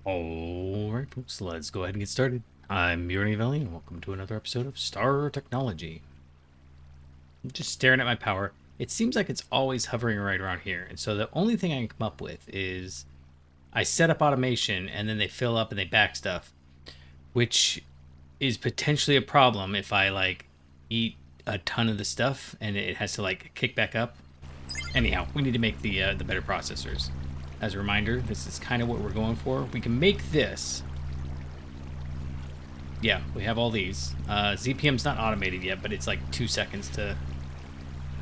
Alright folks, let's go ahead and get started. I'm Murray Valley and welcome to another episode of Star Technology. I'm just staring at my power. It seems like it's always hovering right around here, and so the only thing I can come up with is I set up automation and then they fill up and they back stuff, which is potentially a problem if I eat a ton of the stuff and it has to kick back up. Anyhow, we need to make the better processors. As a reminder, this is kind of what we're going for. We can make this. Yeah, we have all these. ZPM's not automated yet, but it's like 2 seconds to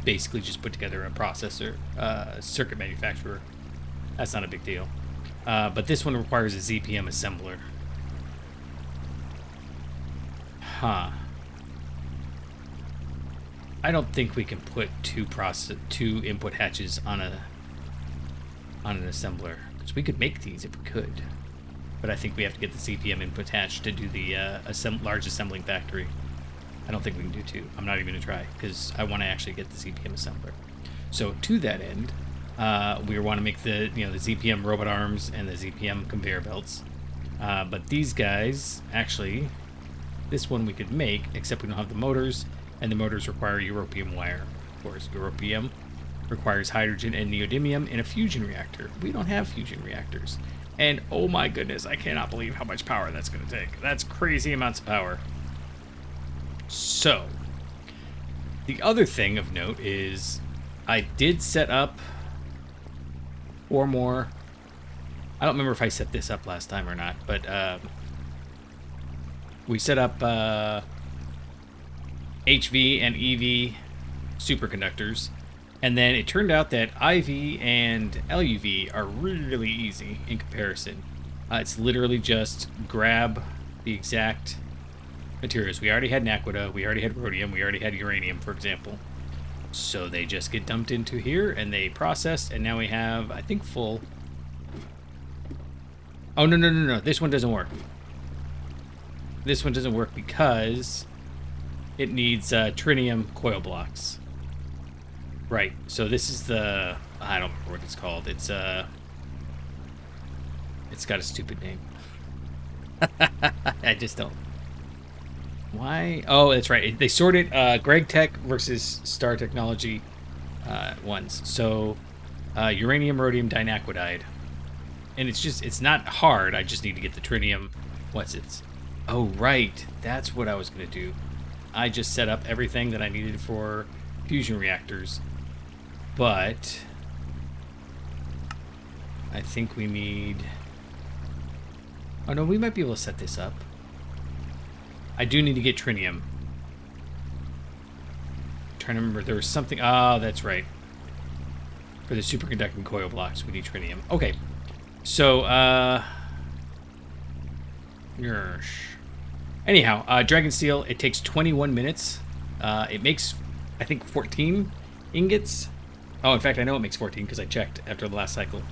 basically just put together a processor, circuit manufacturer. That's not a big deal. But this one requires a ZPM assembler. Huh. I don't think we can put two input hatches on an assembler, because we could make these if we could, but I think we have to get the CPM input hatch to do the large assembling factory. I don't think we can do two. I'm not even gonna try because I want to actually get the CPM assembler. So to that end, we want to make the the ZPM robot arms and the ZPM conveyor belts. But these guys, actually, this one we could make, except we don't have the motors, and the motors require europium wire. Of course, europium requires hydrogen and neodymium in a fusion reactor. We don't have fusion reactors. And oh my goodness, I cannot believe how much power that's going to take. That's crazy amounts of power. So, the other thing of note is I did set up 4 more. I don't remember if I set this up last time or not, but we set up HV and EV superconductors. And then it turned out that IV and LUV are really easy in comparison. It's literally just grab the exact materials. We already had naquita, we already had rhodium, we already had uranium, for example. So they just get dumped into here and they processed, and now we have, I think, full. Oh, no. This one doesn't work. This one doesn't work because it needs Trinium coil blocks. Right, so this is the, I don't remember what it's called. It's got a stupid name. I just don't. Why? Oh, that's right. They sorted Greg Tech versus Star Technology ones. So uranium, rhodium, dinaquidide. And it's not hard. I just need to get the trinium. Oh, right. That's what I was going to do. I just set up everything that I needed for fusion reactors. But I think we need... Oh, no, we might be able to set this up. I do need to get trinium. I'm trying to remember, there was something... Oh, that's right. For the superconducting coil blocks, we need trinium. Okay. So, anyhow, Dragon Steel, it takes 21 minutes. It makes, I think, 14 ingots. Oh, in fact, I know it makes 14 because I checked after the last cycle.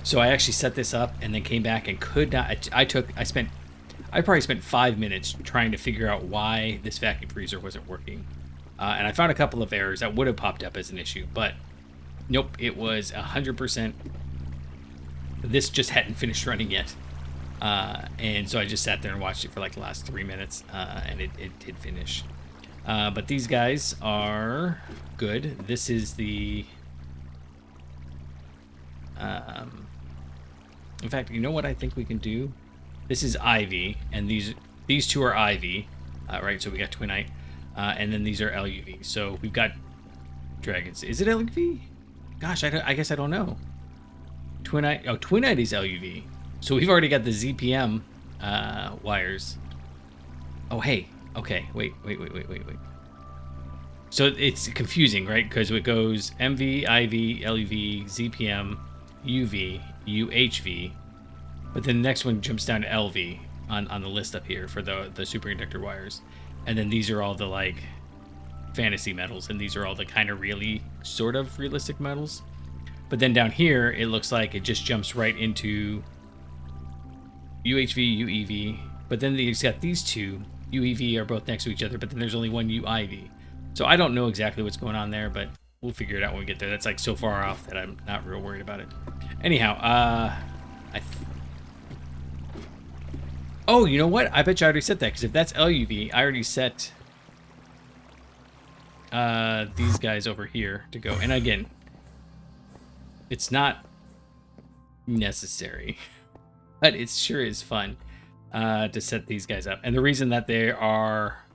So I actually set this up and then came back and could not. I probably spent 5 minutes trying to figure out why this vacuum freezer wasn't working. And I found a couple of errors that would have popped up as an issue, but nope, it was 100%. This just hadn't finished running yet. And so I just sat there and watched it for like the last 3 minutes, and it did finish. But these guys are good. This is the... in fact, you know what I think we can do? This is IV, and these two are IV, right? So we got Twinite, and then these are LUV. So we've got dragons. Is it LUV? Gosh, I guess I don't know. Twinite. Oh, Twinite is LUV. So we've already got the ZPM wires. Oh, hey. Okay. Wait. So it's confusing, right? Because it goes MV, IV, LUV, ZPM, UV, UHV, but then the next one jumps down to LV on the list up here for the superconductor wires, and then these are all the fantasy metals, and these are all the kind of really sort of realistic metals. But then down here, it looks like it just jumps right into UHV, UEV, but then it's got these two. UEV are both next to each other, but then there's only one UIV. So I don't know exactly what's going on there, but we'll figure it out when we get there. That's so far off that I'm not real worried about it. Anyhow, Oh, you know what? I bet you I already set that, because if that's LUV, I already set these guys over here to go. And again, it's not necessary, but it sure is fun to set these guys up. And the reason that there are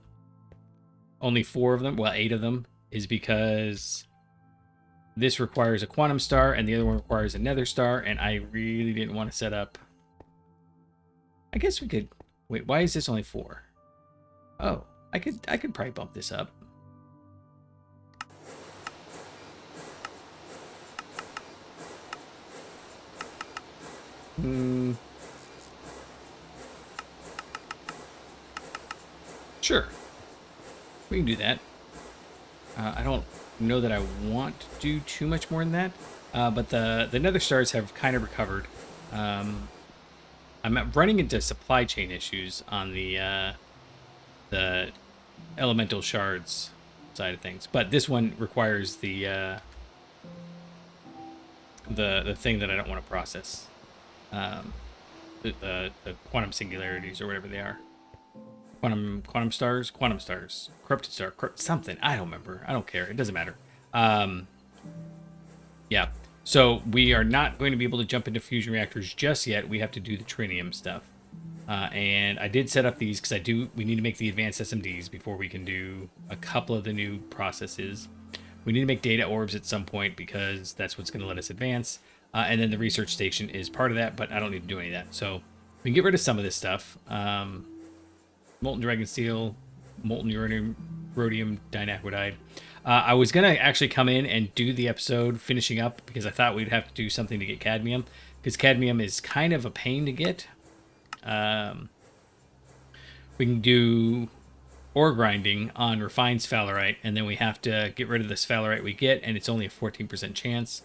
only 4 of them, well, 8 of them, is because this requires a quantum star and the other one requires a nether star, and I really didn't want to set up. I guess we could wait. Why is this only 4? Oh, I could probably bump this up. Sure, we can do that. I don't know that I want to do too much more than that, but the nether stars have kind of recovered. I'm running into supply chain issues on the elemental shards side of things, but this one requires the thing that I don't want to process, the quantum singularities or whatever they are. Quantum stars, corrupted star, something. I don't remember. I don't care. It doesn't matter. Yeah. So we are not going to be able to jump into fusion reactors just yet. We have to do the Trinium stuff. And I did set up these because we need to make the advanced SMDs before we can do a couple of the new processes. We need to make data orbs at some point because that's what's going to let us advance. And then the research station is part of that, but I don't need to do any of that. So we can get rid of some of this stuff. Molten dragon steel, molten rhodium dinaquidide. I was going to actually come in and do the episode finishing up because I thought we'd have to do something to get cadmium, because cadmium is kind of a pain to get. We can do ore grinding on refined sphalerite, and then we have to get rid of the sphalerite we get, and it's only a 14% chance.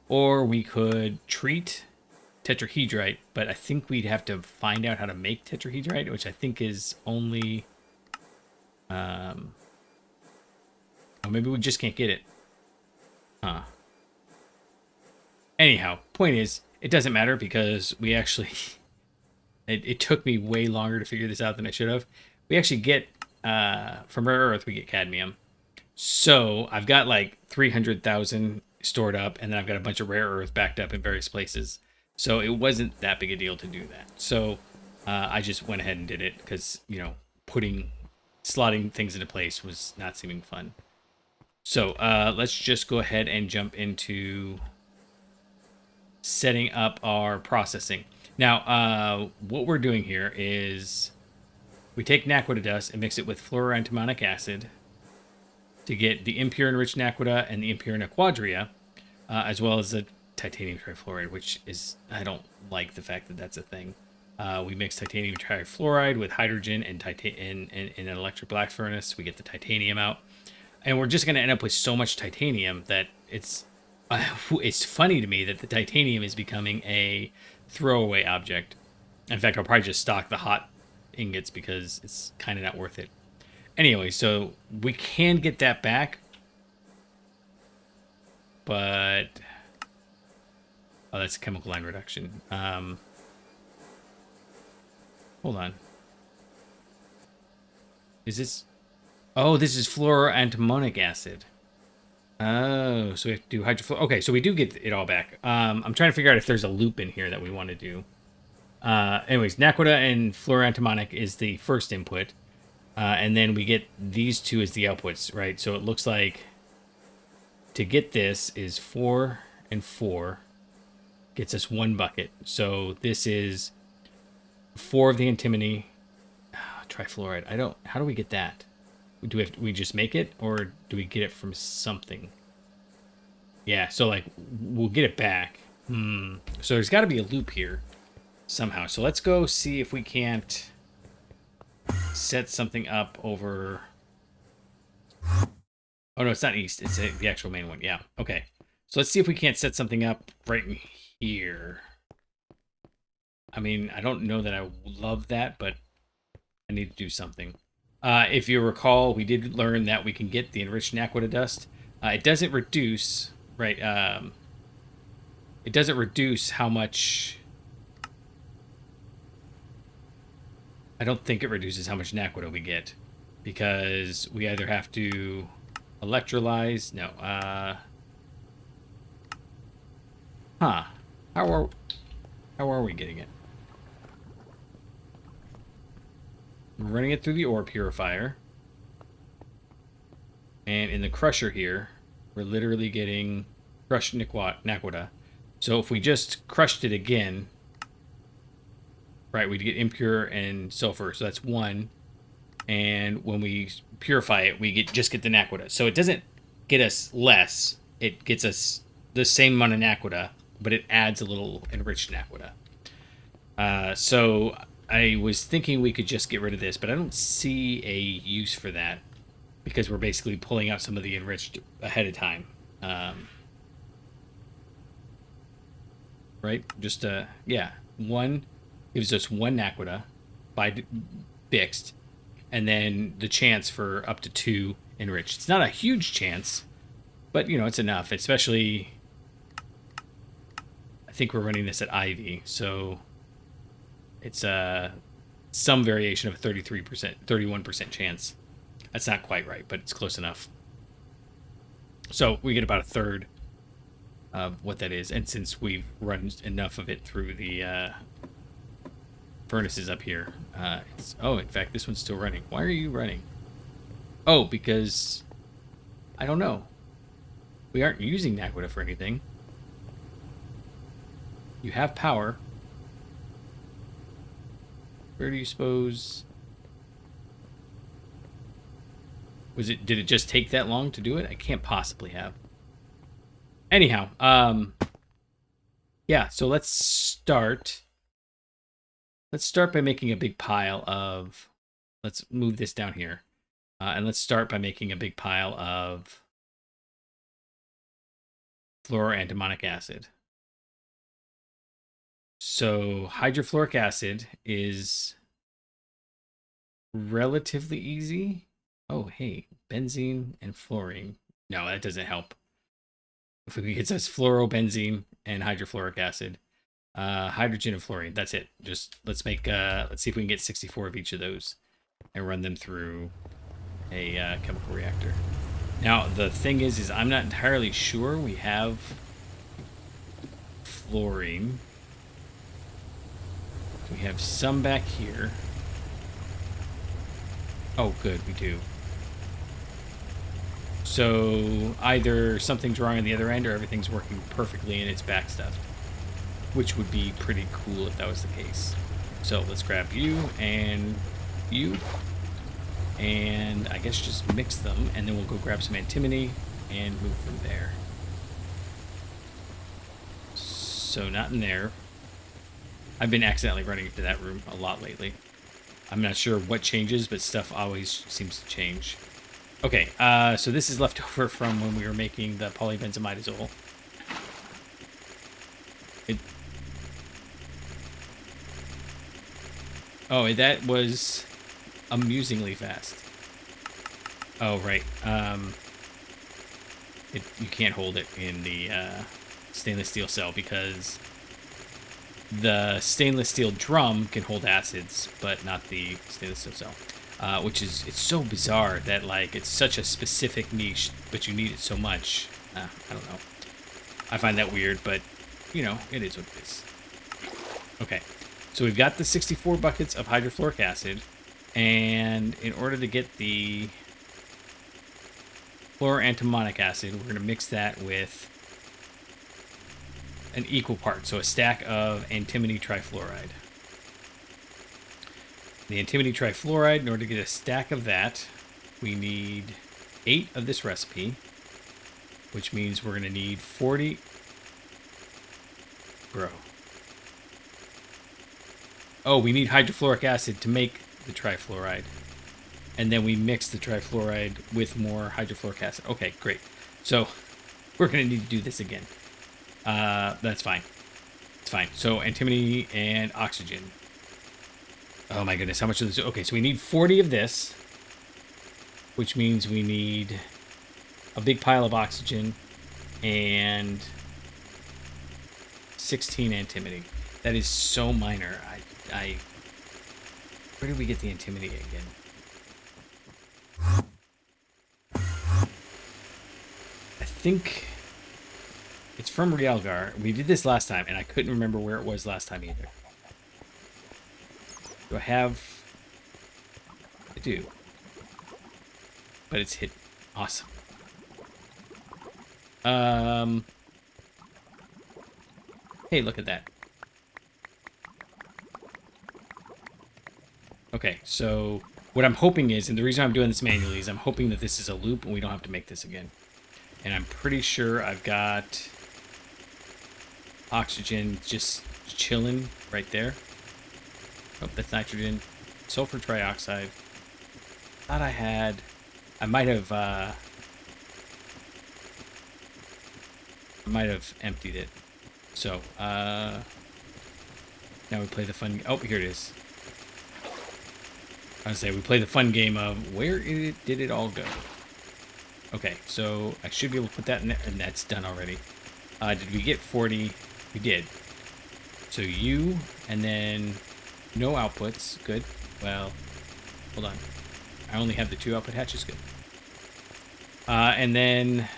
Or we could treat tetrahedrite, but I think we'd have to find out how to make tetrahedrite, which I think is only... or maybe we just can't get it. Huh. Anyhow, point is, it doesn't matter because we actually... it took me way longer to figure this out than I should have. We actually get... from rare earth, we get cadmium. So I've got like 300,000 stored up, and then I've got a bunch of rare earth backed up in various places. So it wasn't that big a deal to do that. So I just went ahead and did it because, you know, slotting things into place was not seeming fun. So let's just go ahead and jump into setting up our processing. Now, what we're doing here is we take naquita dust and mix it with fluoroantimonic acid to get the impure enriched naquita and the impure naquadria, as well as the titanium trifluoride, which is, I don't like the fact that that's a thing. We mix titanium trifluoride with hydrogen and in an electric black furnace. We get the titanium out, and we're just going to end up with so much titanium that it's funny to me that the titanium is becoming a throwaway object. In fact, I'll probably just stock the hot ingots because it's kind of not worth it. Anyway, so we can get that back, but oh, that's chemical line reduction. Hold on. Is this? Oh, this is fluoroantimonic acid. Oh, so we have to do hydrofluor. Okay, so we do get it all back. I'm trying to figure out if there's a loop in here that we want to do. Anyways, naquita and fluoroantimonic is the first input. And then we get these two as the outputs, right? So it looks like to get this is 4 and 4 gets us 1 bucket. So this is 4 of the antimony, trifluoride. How do we get that? Do we just make it, or do we get it from something? Yeah, so like we'll get it back. So there's got to be a loop here somehow. So let's go see if we can't set something up over... Oh, no, it's not east. It's the actual main one. Yeah, okay. So let's see if we can't set something up right in here. I mean, I don't know that I love that, but I need to do something. If you recall, we did learn that we can get the enriched naquita dust. It doesn't reduce, right? It doesn't reduce how much... I don't think it reduces how much naquita we get, because we either have to electrolyze. No. Huh. How are we getting it? We're running it through the ore purifier. And in the crusher here, we're literally getting crushed naquita. So if we just crushed it again, right, we'd get impure and sulfur. So that's 1. And when we purify it, we just get the naquita. So it doesn't get us less. It gets us the same amount of naquita, but it adds a little enriched naquita. So I was thinking we could just get rid of this, but I don't see a use for that, because we're basically pulling out some of the enriched ahead of time. Right? Just, yeah. 1 gives us 1 naquita by fixed, and then the chance for up to 2 enriched. It's not a huge chance, but, you know, it's enough. Especially, I think we're running this at Ivy, so it's some variation of a 33%, 31% chance. That's not quite right, but it's close enough. So we get about a third of what that is. And since we've run enough of it through the furnaces up here, oh, in fact, this one's still running. Why are you running? Oh, because I don't know. We aren't using naquita for anything. You have power. Where do you suppose? Did it just take that long to do it? I can't possibly have. Anyhow, yeah, so let's start. Let's start by making a big pile of, let's move this down here. And let's start by making a big pile of fluoroantimonic acid. So hydrofluoric acid is relatively easy. Oh, hey, benzene and fluorine. No, that doesn't help. If it gets us fluorobenzene and hydrofluoric acid, hydrogen and fluorine. That's it. Just let's see if we can get 64 of each of those and run them through a chemical reactor. Now, the thing is I'm not entirely sure we have fluorine. We have some back here. Oh, good, we do. So either something's wrong on the other end or everything's working perfectly and it's backstuffed, which would be pretty cool if that was the case. So let's grab you, and I guess just mix them, and then we'll go grab some antimony and move from there. So not in there. I've been accidentally running into that room a lot lately. I'm not sure what changes, but stuff always seems to change. Okay, so this is left over from when we were making the polybenzimidazole. Oh, that was amusingly fast. Oh, right. You can't hold it in the stainless steel cell because the stainless steel drum can hold acids, but not the stainless steel cell. It's so bizarre that, like, it's such a specific niche, but you need it so much. I don't know. I find that weird, but, you know, it is what it is. Okay, so we've got the 64 buckets of hydrofluoric acid, and in order to get the fluoroantimonic acid, we're going to mix that with an equal part, so a stack of antimony trifluoride. The antimony trifluoride, in order to get a stack of that, we need 8 of this recipe, which means we're going to need 40. Bro. Oh, we need hydrofluoric acid to make the trifluoride. And then we mix the trifluoride with more hydrofluoric acid. Okay, great. So we're going to need to do this again. That's fine. It's fine. So antimony and oxygen. Oh my goodness, how much of this? Okay, so we need 40 of this, which means we need a big pile of oxygen and 16 antimony. That is so minor. Where did we get the Intimidate again? I think it's from Realgar. We did this last time, and I couldn't remember where it was last time either. Do I have... I do. But it's hidden. Awesome. Hey, look at that. Okay, so what I'm hoping is, and the reason I'm doing this manually is I'm hoping that this is a loop and we don't have to make this again. And I'm pretty sure I've got oxygen just chilling right there. Oh, that's nitrogen. Sulfur trioxide. Thought I had... I might have emptied it. So, now we play the fun... Oh, here it is. I was say we play the fun game of where did it all go? Okay, so I should be able to put that in there, and that's done already. Did we get 40? We did. So you, and then no outputs. Good. Well, hold on. I only have the 2 output hatches. Good. And then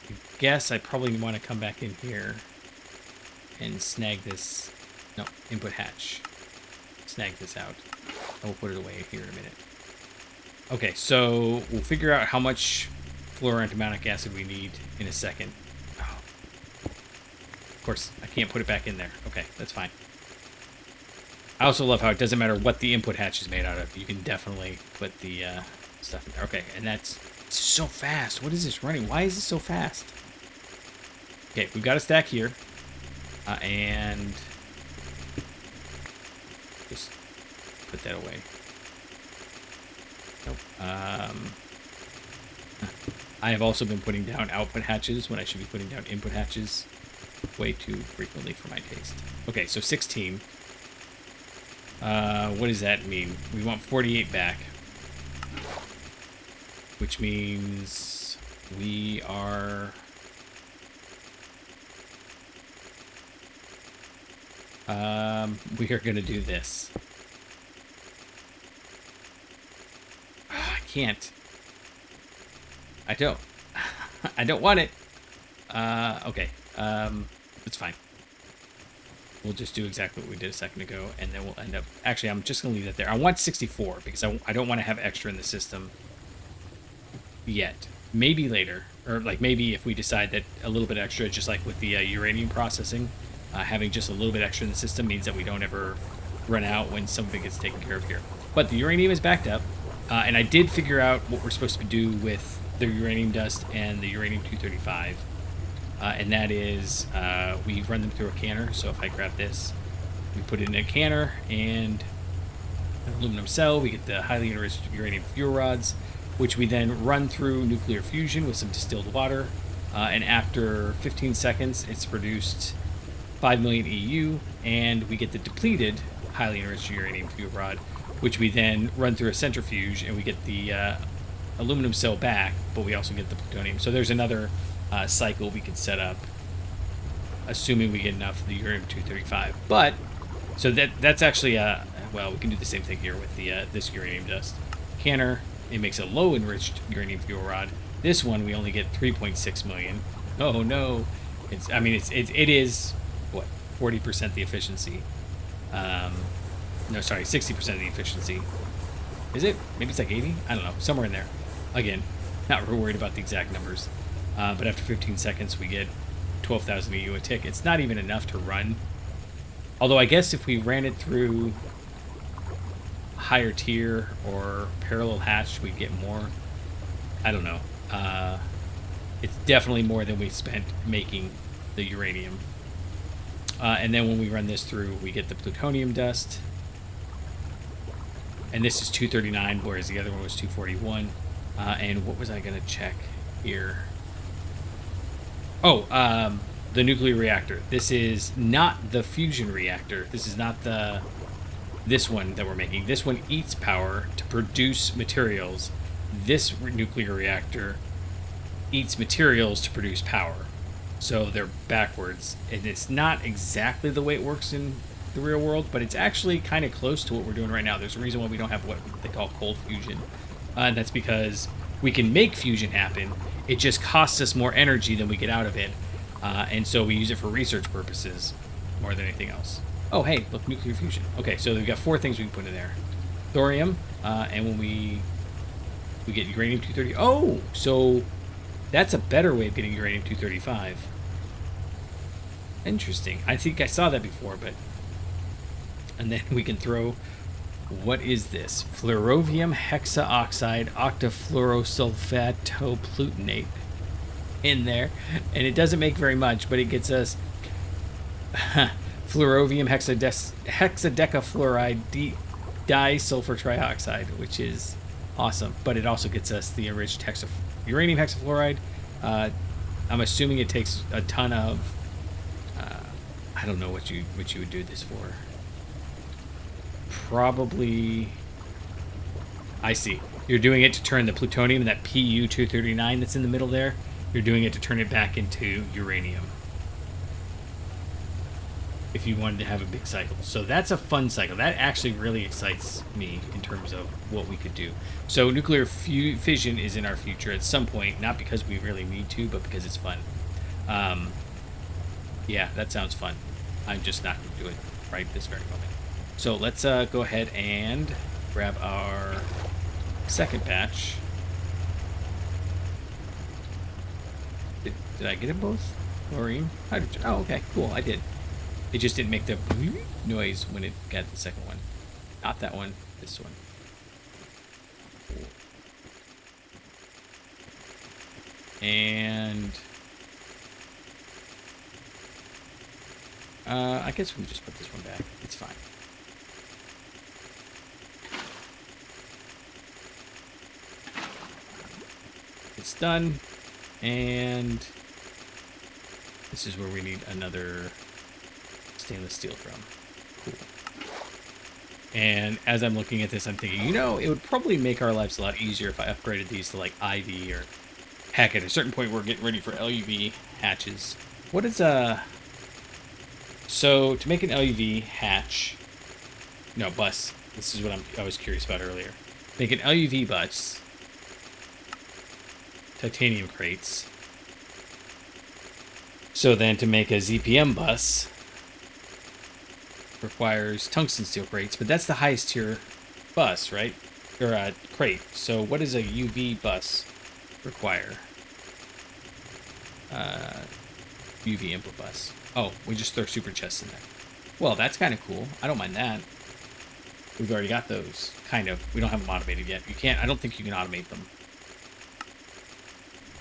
I guess I probably want to come back in here and snag this. No, input hatch. Snag this out. I will put it away here in a minute. Okay, so we'll figure out how much fluoroantimonic acid we need in a second. Oh. Of course, I can't put it back in there. Okay, that's fine. I also love how it doesn't matter what the input hatch is made out of. You can definitely put the stuff in there. Okay, and it's so fast. What is this running? Why is this so fast? Okay, we've got a stack here. And just put that away. Nope. I have also been putting down output hatches when I should be putting down input hatches way too frequently for my taste. Okay, so 16. What does that mean? We want 48 back. Which means we are... we are going to do this. I can't. I don't. I don't want it. Okay. It's fine. We'll just do exactly what we did a second ago, and then we'll end up... Actually, I'm just going to leave that there. I want 64, because I don't want to have extra in the system yet. Maybe later. Or, like, maybe if we decide that a little bit extra, just like with the uranium processing, having just a little bit extra in the system means that we don't ever run out when something gets taken care of here. But the uranium is backed up, and I did figure out what we're supposed to do with the uranium dust and the uranium-235. And that is, we run them through a canner. So if I grab this, we put it in a canner and an aluminum cell. We get the highly enriched uranium fuel rods, which we then run through nuclear fusion with some distilled water. And after 15 seconds, it's produced 5 million EU, and we get the depleted highly enriched uranium fuel rod, which we then run through a centrifuge, and we get the aluminum cell back, but we also get the plutonium. So there's another cycle we can set up, assuming we get enough of the uranium-235. But so that's actually well, we can do the same thing here with the this uranium dust canner. It makes a low enriched uranium fuel rod. This one we only get 3.6 million. Oh no, it is what, 40% the efficiency. No, sorry, 60% of the efficiency. Is it? Maybe it's like 80. I don't know, somewhere in there. Again, not real worried about the exact numbers. But after 15 seconds, we get 12,000 EU a tick. It's not even enough to run. Although I guess if we ran it through higher tier or parallel hatch, we'd get more. I don't know. It's definitely more than we spent making the uranium. And then when we run this through, we get the plutonium dust. And this is 239, whereas the other one was 241. And what was I going to check here? Oh, the nuclear reactor. This is not the fusion reactor. This is not this one that we're making. This one eats power to produce materials. This nuclear reactor eats materials to produce power. So they're backwards. And it's not exactly the way it works in the real world, but it's actually kind of close to what we're doing right now. There's a reason why we don't have what they call cold fusion. And that's because we can make fusion happen. It just costs us more energy than we get out of it. And so we use it for research purposes more than anything else. Oh, hey, look, nuclear fusion. Okay, so we've got 4 things we can put in there. Thorium, and when we get uranium-230. Oh, so that's a better way of getting uranium-235. Interesting. I think I saw that before, but... And then we can throw... What is this? Fluorovium hexaoxide octafluorosulfatoplutinate in there. And it doesn't make very much, but it gets us fluorovium hexadecafluoride disulfur trioxide, which is awesome. But it also gets us the enriched uranium hexafluoride. I'm assuming it takes a ton of... I don't know what you would do this for. Probably, I see. You're doing it to turn the plutonium, that Pu-239 that's in the middle there, you're doing it to turn it back into uranium. If you wanted to have a big cycle. So that's a fun cycle. That actually really excites me in terms of what we could do. So nuclear fission is in our future at some point, not because we really need to, but because it's fun. Yeah, that sounds fun. I'm just not going to do it right this very moment. So let's go ahead and grab our second batch. Did I get them both? Chlorine? Hydrogen. Oh, okay, cool. I did. It just didn't make the noise when it got the second one. Not that one. This one. And... I guess we can just put this one back. It's fine. It's done, and this is where we need another stainless steel drum. Cool. And as I'm looking at this, I'm thinking, you know, it would probably make our lives a lot easier if I upgraded these to like IV, or heck, at a certain point we're getting ready for LUV hatches. What is so to make an LUV hatch, no, bus, this is what I was curious about earlier. Make an LUV bus. Titanium crates. So then to make a ZPM bus requires tungsten steel crates, but that's the highest tier bus, right? Or crate. So what does a UV bus require? UV input bus. Oh, we just throw super chests in there. Well, that's kind of cool. I don't mind that. We've already got those, kind of. We don't have them automated yet. You can't, I don't think you can automate them.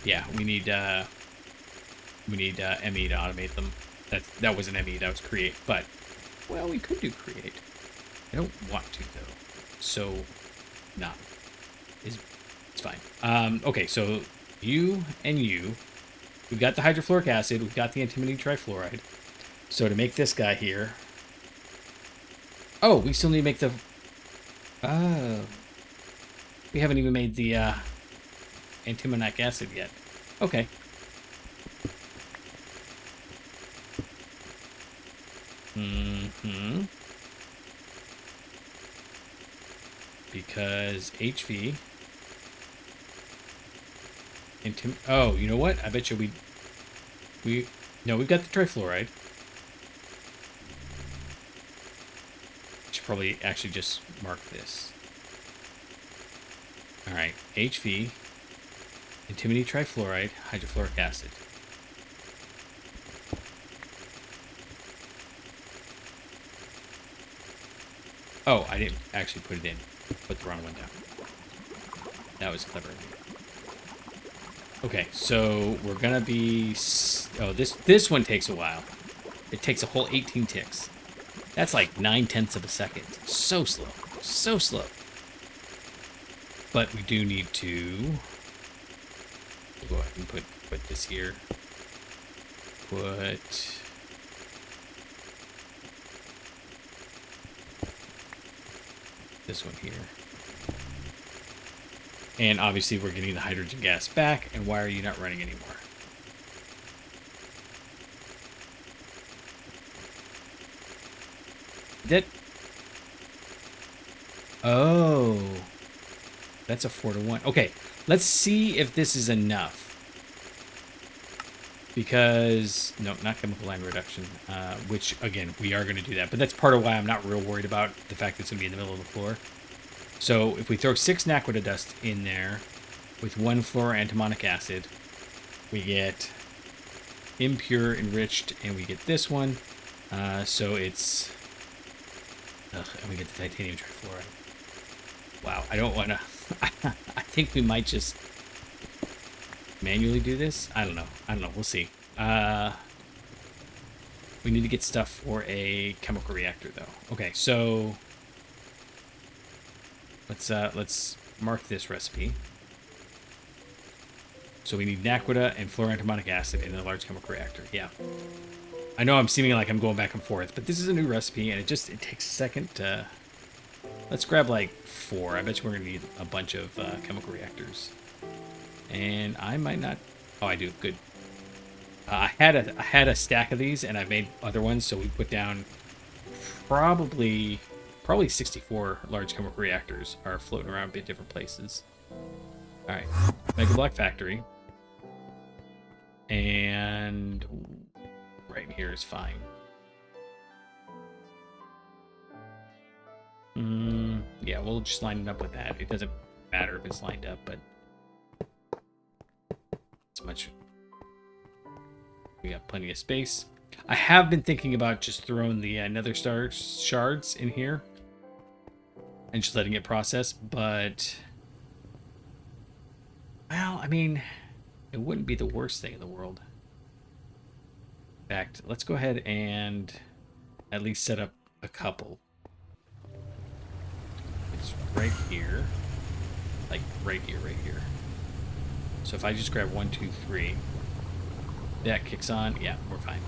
Yeah, we need ME to automate them. That wasn't ME, that was create. But, well, we could do create. I don't want to, though. So, nah. It's fine. Okay, so you and you. We've got the hydrofluoric acid. We've got the antimony trifluoride. So to make this guy here... Oh, we still need to make the... Oh. We haven't even made the antimonic acid yet. Okay. Mm-hmm. Because HV... Oh, you know what? I bet you no, we've got the trifluoride. Should probably actually just mark this. All right, HV, antimony trifluoride, hydrofluoric acid. Oh, I didn't actually put it in. Put the wrong one down. That was clever of me. Okay, so we're gonna be... Oh, this one takes a while. It takes a whole 18 ticks. That's like 9/10 of a second. So slow. So slow. But we do need to... Go ahead and put this here. Put... this one here. And obviously we're getting the hydrogen gas back, and why are you not running anymore? That... Oh. That's a 4-to-1. Okay, let's see if this is enough. Because, no, not chemical line reduction, which, again, we are going to do that. But that's part of why I'm not real worried about the fact that it's going to be in the middle of the floor. So if we throw 6 naquita dust in there with 1 fluoroantimonic acid, we get impure enriched, and we get this one. So it's... Ugh, and we get the titanium trifluoride. Wow, I don't want to... I think we might just manually do this. I don't know. We'll see. We need to get stuff for a chemical reactor, though. Okay, so let's mark this recipe. So we need naquita and fluoroantimonic acid in a large chemical reactor. Yeah. I know I'm seeming like I'm going back and forth, but this is a new recipe, and it takes a second to... Let's grab like 4. I bet you we're going to need a bunch of chemical reactors. And I might not... Oh, I do. Good. I had a stack of these, and I've made other ones, so we put down probably 64 large chemical reactors are floating around in different places. All right. Mega Block Factory. And right here is fine. Yeah, we'll just line it up with that. It doesn't matter if it's lined up, but it's much. We got plenty of space. I have been thinking about just throwing the nether star shards in here and just letting it process, but well, I mean, it wouldn't be the worst thing in the world. In fact, let's go ahead and at least set up a couple. It's right here. Like right here. So if I just grab 1, 2, 3, that kicks on. Yeah, we're fine.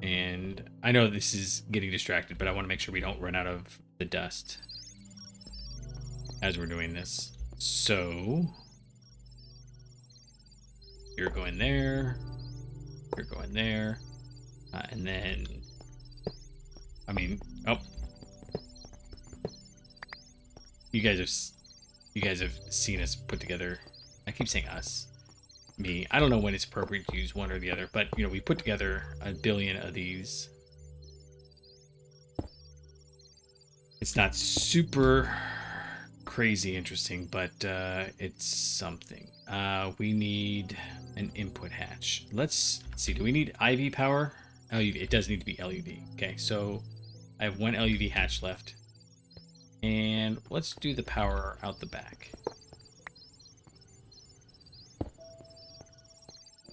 And I know this is getting distracted, but I want to make sure we don't run out of the dust as we're doing this. So you're going there. You're going there. And then, I mean, oh. You guys have seen us put together. I keep saying us. Me. I don't know when it's appropriate to use one or the other, but, you know, we put together 1 billion of these. It's not super crazy interesting, but it's something. We need an input hatch. Let's see. Do we need IV power? LUV. It does need to be LUV. Okay, so I have 1 LUV hatch left. And let's do the power out the back.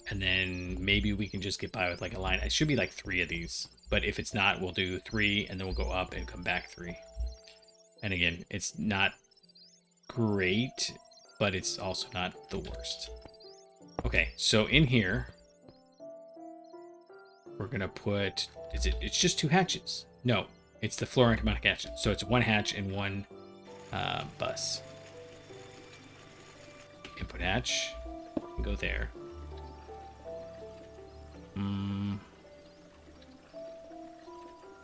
And then maybe we can just get by with like a line. It should be like 3 of these. But if it's not, we'll do 3 and then we'll go up and come back 3. And again, it's not great, but it's also not the worst. Okay, so in here, we're going to put... It's just 2 hatches. No, it's the fluoroantimonic hatch. So it's 1 hatch and 1 bus. Input hatch. Go there.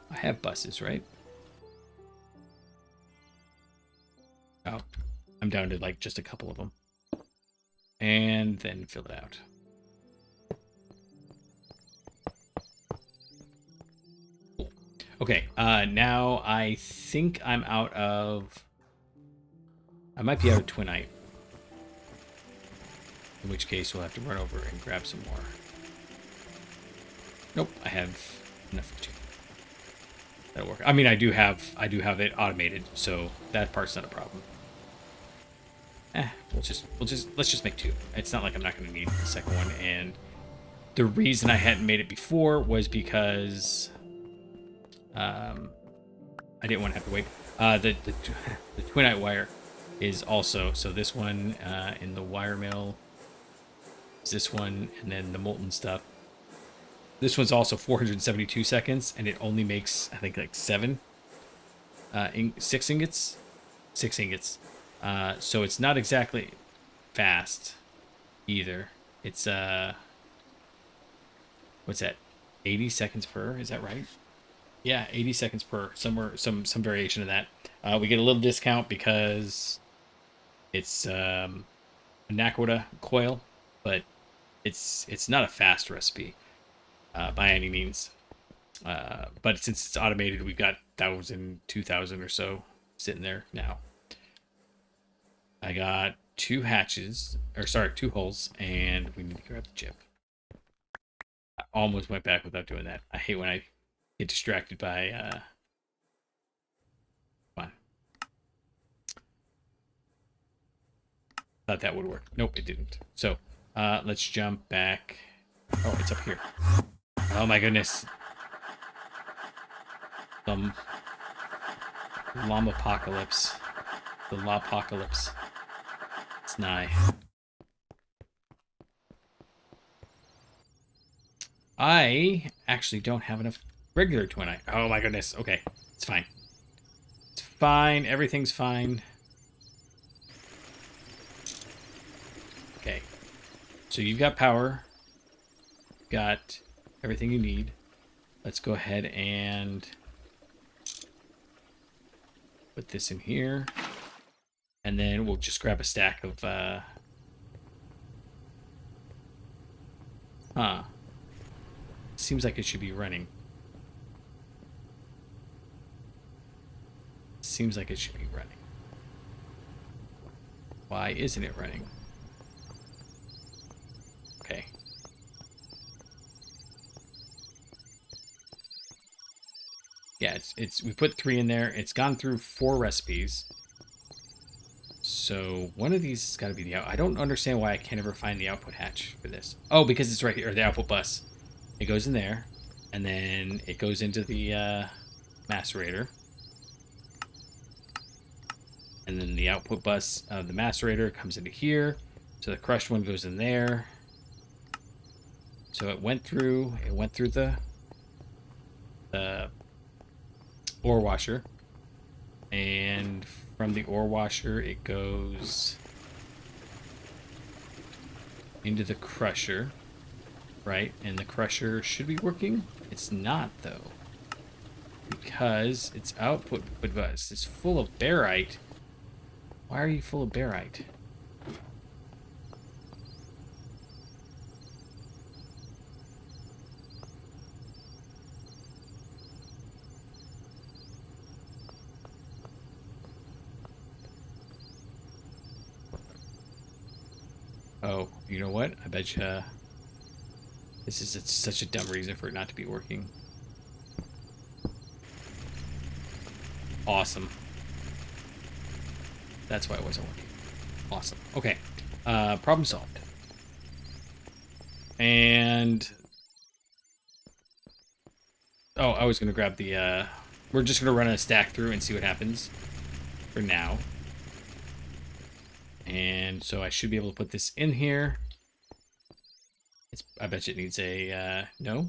I have buses, right? Oh, I'm down to like just a couple of them. And then fill it out. Cool. Okay, now I think I'm out of... I might be out of Twinite. In which case we'll have to run over and grab some more. Nope, I have enough for 2. That'll work. I mean, I do have it automated, so that part's not a problem. Let's just make 2. It's not like I'm not going to need the second one. And the reason I hadn't made it before was because I didn't want to have to wait. The Twinite wire is also, so this one in the wire mill is this one, and then the molten stuff. This one's also 472 seconds, and it only makes, I think, like 6 ingots. 6 ingots. So it's not exactly fast either. It's, what's that? 80 seconds per, is that right? Yeah, 80 seconds per, somewhere, some variation of that. We get a little discount because it's a Nakoda coil, but it's not a fast recipe by any means. But since it's automated, we've got 1,000, 2,000 or so sitting there now. I got 2 hatches, or sorry, 2 holes, and we need to grab the chip. I almost went back without doing that. I hate when I get distracted by, come on. Thought that would work. Nope, it didn't. So, let's jump back. Oh, it's up here. Oh my goodness. Llama-apocalypse. The Law-apocalypse. It's nigh. I actually don't have enough regular twinite. Oh my goodness. Okay, it's fine. It's fine. Everything's fine. Okay. So you've got power. Got everything you need. Let's go ahead and put this in here. And then we'll just grab a stack of, Seems like it should be running. Seems like it should be running. Why isn't it running? Okay. Yeah, we put 3 in there. It's gone through 4 recipes. So one of these has got to be the out. I don't understand why I can't ever find the output hatch for this. Oh, because it's right here, or the output bus. It goes in there, and then it goes into the macerator. And then the output bus of the macerator comes into here. So the crushed one goes in there. So it went through the ore washer. And from the ore washer, it goes into the crusher, right? And the crusher should be working. It's not, though, because its output bus is full of barite. Why are you full of barite? Oh, you know what? I bet you this is such a dumb reason for it not to be working. Awesome. That's why it wasn't working. Awesome. Okay. Problem solved. And... oh, I was going to grab the... we're just going to run a stack through and see what happens for now. And so I should be able to put this in here. I bet you it needs a... no?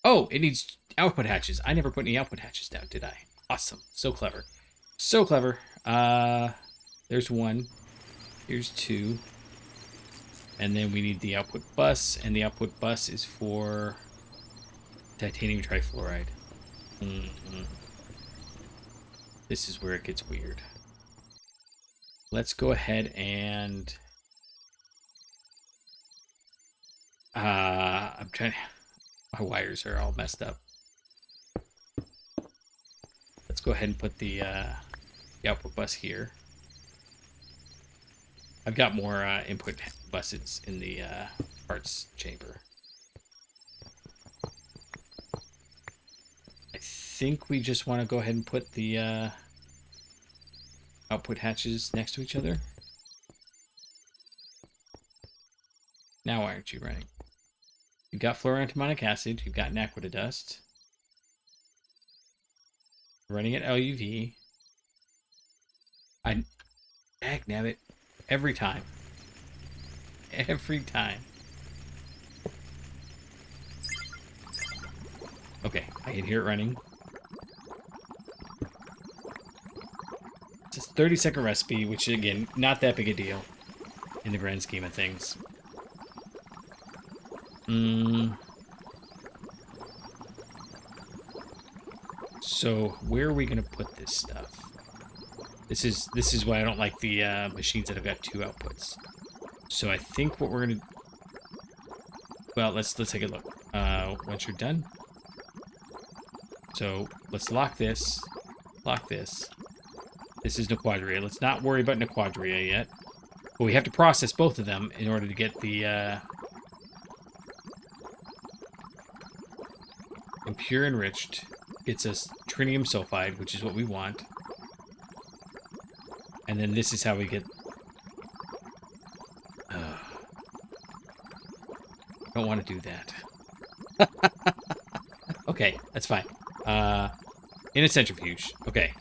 Oh, it needs output hatches. I never put any output hatches down, did I? Awesome. So clever. So clever. There's 1. Here's 2. And then we need the output bus, and the output bus is for titanium trifluoride. This is where it gets weird. Let's go ahead and... I'm trying... my wires are all messed up. Let's go ahead and put the output bus here. I've got more input buses in the parts chamber. I think we just want to go ahead and put the output hatches next to each other. Now why aren't you running? You've got fluoroantimonic acid. You've got naquita dust. Running at LUV. Dagnabbit. Every time. Every time. Okay, I can hear it running. It's a 30-second recipe, which, again, not that big a deal in the grand scheme of things. So where are we gonna put this stuff? This is why I don't like the machines that have got 2 outputs. So I think what we're gonna, well, let's take a look. Once you're done. So let's lock this. Lock this. This is Nequadria. Let's not worry about Nequadria yet. But we have to process both of them in order to get the impure enriched. It's a trinium sulfide, which is what we want. And then this is how we get... don't want to do that. Okay, that's fine. In a centrifuge. Okay.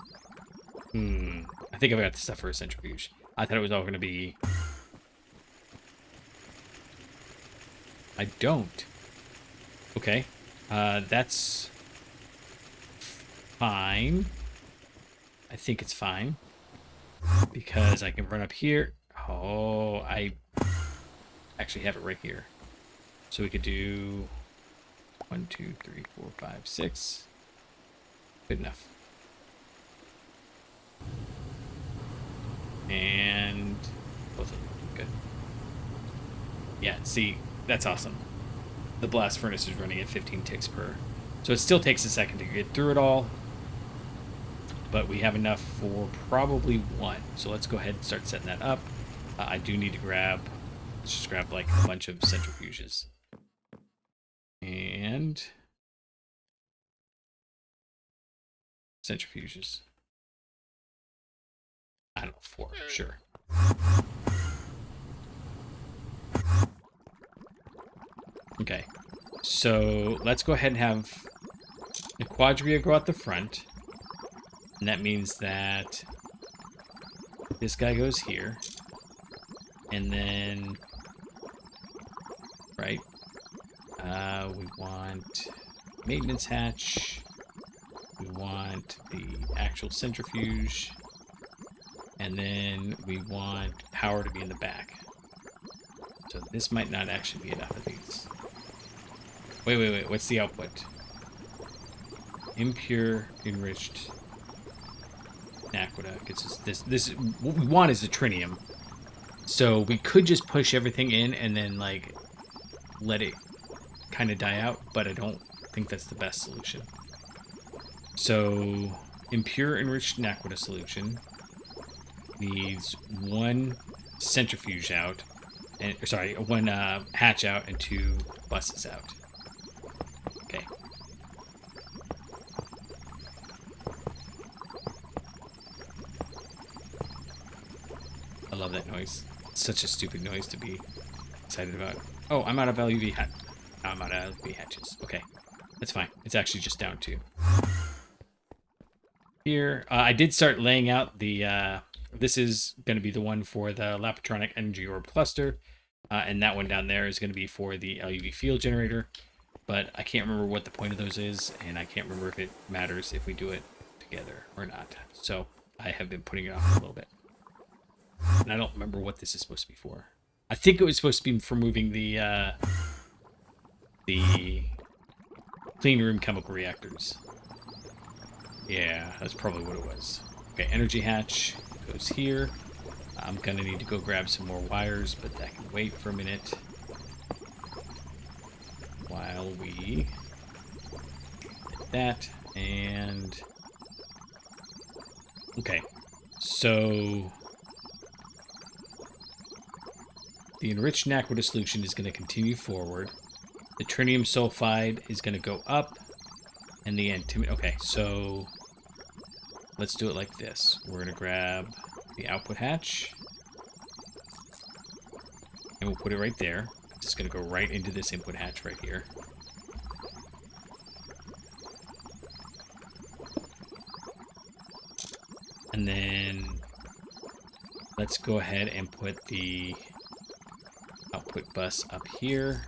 I think I've got the stuff for a centrifuge. I thought it was all going to be... I don't. Okay. That's fine. I think it's fine. Because I can run up here. Oh, I actually have it right here. So we could do 1, 2, 3, 4, 5, 6. Good enough. And both of them. Good. Yeah, see, that's awesome. The blast furnace is running at 15 ticks per. So it still takes a second to get through it all. But we have enough for probably 1. So let's go ahead and start setting that up. I do need to grab, let's just grab like a bunch of centrifuges. And centrifuges. I don't know, 4, sure. Okay, so let's go ahead and have Nequadria go out the front. And that means that this guy goes here. And then, right, we want maintenance hatch. We want the actual centrifuge. And then we want power to be in the back. So this might not actually be enough of these. Wait. What's the output? Impure, enriched, aqueduct. It's just this. What we want is the trinium. So we could just push everything in and then like let it kind of die out, but I don't think that's the best solution. So impure, enriched, aqueduct solution needs 1 centrifuge out, and sorry, 1 hatch out and 2 buses out. Okay. I love that noise. It's such a stupid noise to be excited about. Oh, I'm out of LUV hatch. I'm out of LUV hatches. Okay, that's fine. It's actually just down 2. Here, I did start laying out the. This is going to be the one for the Lapatronic Energy Orb Cluster, and that one down there is going to be for the LUV Field Generator. But I can't remember what the point of those is, and I can't remember if it matters if we do it together or not. So I have been putting it off a little bit. And I don't remember what this is supposed to be for. I think it was supposed to be for moving the clean room chemical reactors. Yeah, that's probably what it was. Okay, energy hatch goes here. I'm gonna need to go grab some more wires, but that can wait for a minute. While we get that, and okay, so the enriched aqueduct solution is going to continue forward. The trinium sulfide is going to go up, and the antimony. Okay, so let's do it like this. We're going to grab the output hatch, and we'll put it right there. It's just going to go right into this input hatch right here. And then let's go ahead and put the output bus up here,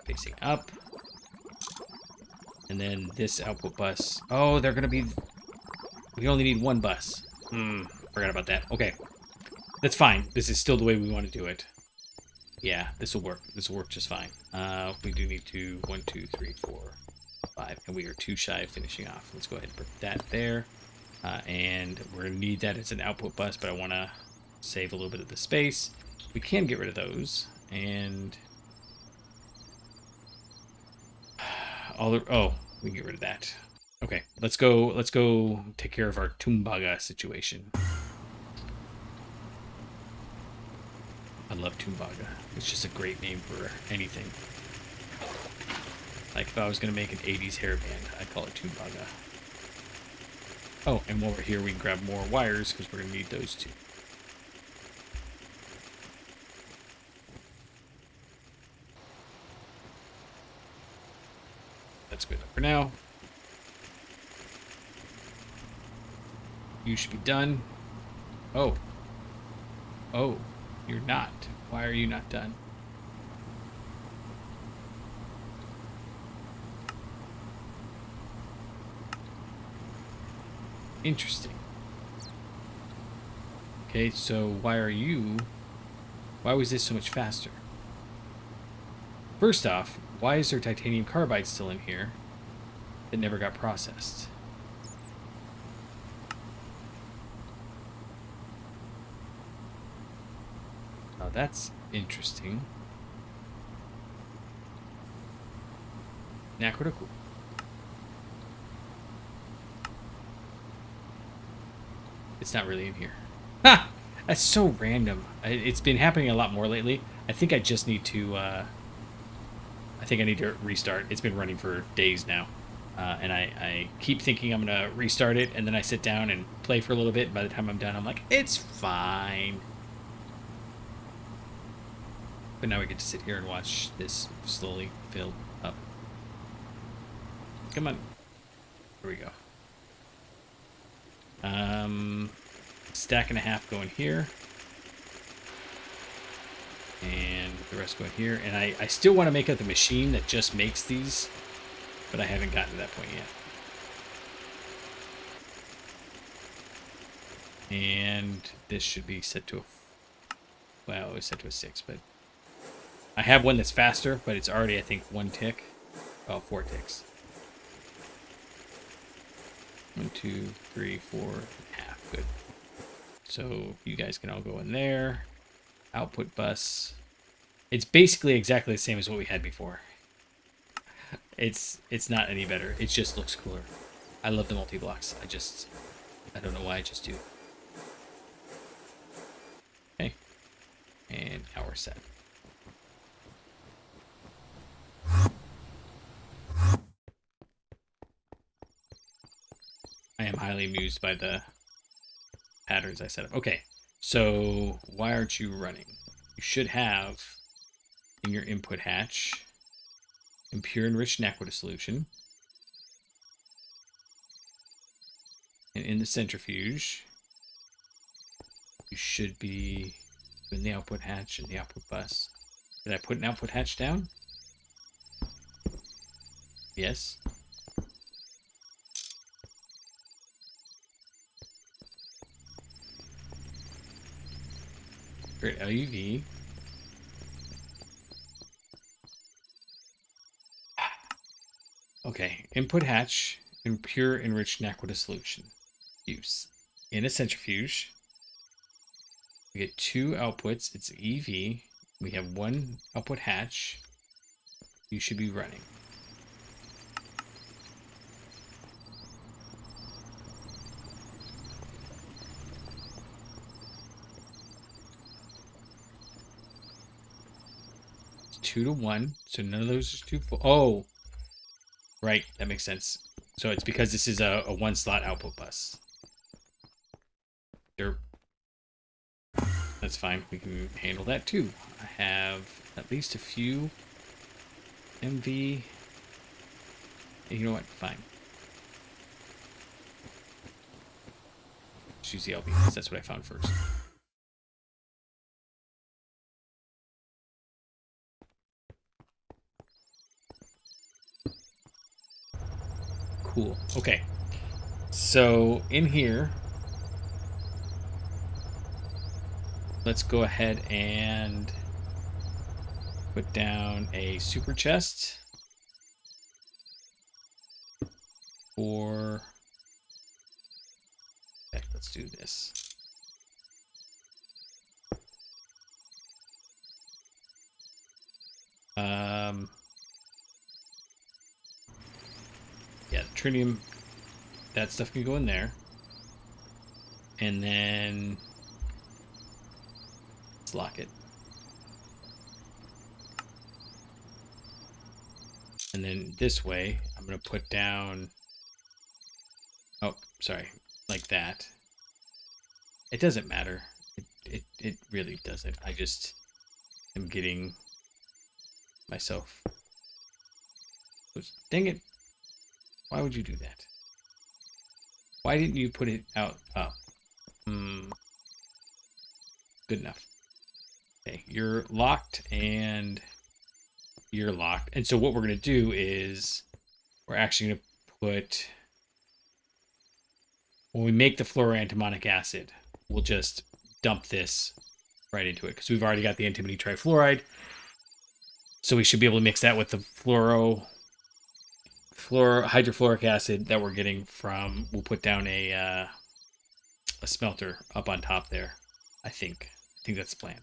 facing up. And then this output bus. Oh, they're going to be... We only need 1 bus. Forgot about that. Okay. That's fine. This is still the way we want to do it. Yeah, this will work. This will work just fine. We do need to 1, 2, 3, 4. 5, and we are 2 shy of finishing off. Let's go ahead and put that there. And we're going to need that as an output bus, but I want to save a little bit of the space. We can get rid of those, and oh, we can get rid of that. Okay, let's go take care of our Tumbaga situation. I love Tumbaga. It's just a great name for anything. Like if I was going to make an 80s hairband, I'd call it Tumbaga. Oh, and while we're here, we can grab more wires because we're going to need those too. That's good for now. You should be done. Oh. Oh, you're not. Why are you not done? Interesting. Okay, so why was this so much faster? First off, why is there titanium carbide still in here that never got processed? Oh, that's interesting. Now critical. It's not really in here. Ha! That's so random. It's been happening a lot more lately. I think I just need to, I think I need to restart. It's been running for days now. And I keep thinking I'm going to restart it, and then I sit down and play for a little bit, and by the time I'm done, I'm like, it's fine. But now we get to sit here and watch this slowly fill up. Come on. Here we go. Stack and a half going here. And the rest going here. And I still want to make up the machine that just makes these, but I haven't gotten to that point yet. And this should be set to a, well, it was set to a 6, but I have one that's faster, but it's already, I think, 1 tick. Oh, 4 ticks. 1, 2, 3, 4 and a half. Good. So you guys can all go in there. Output bus. It's basically exactly the same as what we had before. It's not any better. It just looks cooler. I love the multi-blocks. I don't know why, I just do. Okay. And now we're set. I am highly amused by the patterns I set up. Okay, so why aren't you running? You should have in your input hatch impure enriched aqua solution. And in the centrifuge, you should be in the output hatch and the output bus. Did I put an output hatch down? Yes. Great LUV. Okay, input hatch and pure enriched aqua solution. Use. In a centrifuge, we get 2 outputs. It's EV. We have 1 output hatch. You should be running. It's 2 to 1, so none of those are 2 full. Oh, right, that makes sense. So it's because this is a 1-slot output bus. Derp. That's fine. We can handle that too. I have at least a few MV. You know what? Fine. Let's use the LV because that's what I found first. Cool. Okay. So in here, let's go ahead and put down a super chest. Or let's do this. Yeah, Trinium, that stuff can go in there. And then let's lock it. And then this way, I'm going to put down, oh, sorry, like that. It doesn't matter. It really doesn't. I just am getting myself. Dang it. Why would you do that? Why didn't you put it out up? Good enough. Okay, you're locked and you're locked. And so what we're going to do is we're actually going to put, when we make the fluoroantimonic acid, we'll just dump this right into it because we've already got the antimony trifluoride. So we should be able to mix that with the hydrofluoric acid that we're getting from, we'll put down a smelter up on top there. I think that's the plan.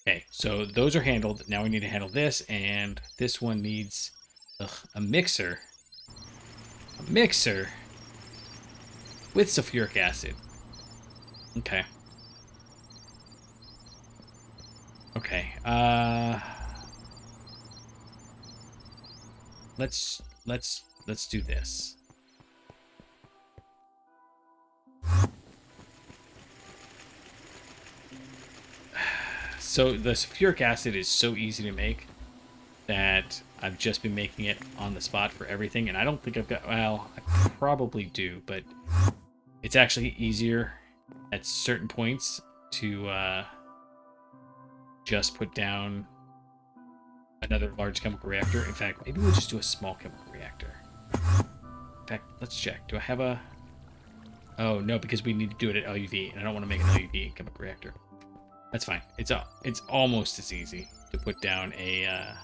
Okay, so those are handled. Now we need to handle this, and this one needs a mixer. A mixer with sulfuric acid. Okay. Okay. Let's do this. So the sulfuric acid is so easy to make that I've just been making it on the spot for everything, and I don't think I've got, well, I probably do, but it's actually easier at certain points to just put down another large chemical reactor. In fact, maybe we'll just do a small chemical reactor. In fact, let's check. Do I have a... Oh, no, because we need to do it at LUV, and I don't want to make an LUV chemical reactor. That's fine. It's almost as easy to put down a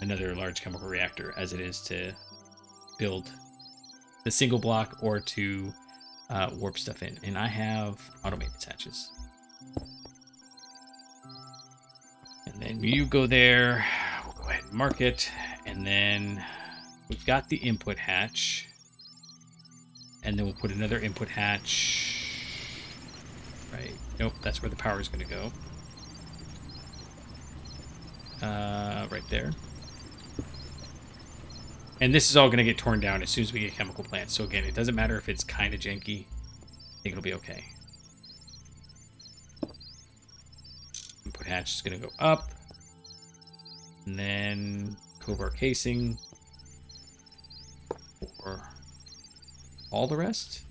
another large chemical reactor as it is to build the single block or to warp stuff in. And I have automated hatches. And then you go there. We'll go ahead and mark it. And then we've got the input hatch. And then we'll put another input hatch. Right. Nope, that's where the power is going to go. Right there. And this is all going to get torn down as soon as we get chemical plants. So again, it doesn't matter if it's kind of janky. I think it'll be okay. Input hatch is going to go up. And then Cobra casing. For all the rest.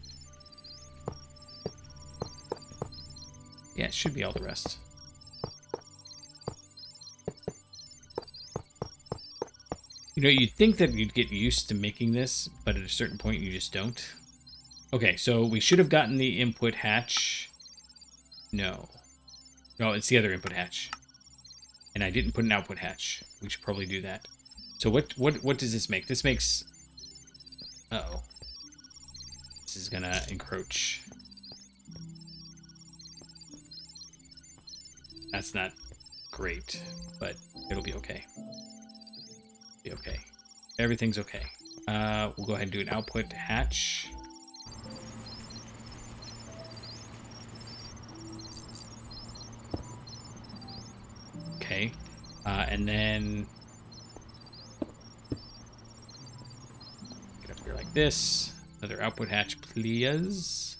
Yeah, it should be all the rest. You know, you'd think that you'd get used to making this, but at a certain point you just don't. Okay, so we should have gotten the input hatch. No. No, it's the other input hatch. And I didn't put an output hatch. We should probably do that. So what does this make? This makes... Uh-oh. This is gonna encroach. That's not great, but it'll be okay. Be okay. Everything's okay. We'll go ahead and do an output hatch. Okay. And then get up here like this. Another output hatch, please.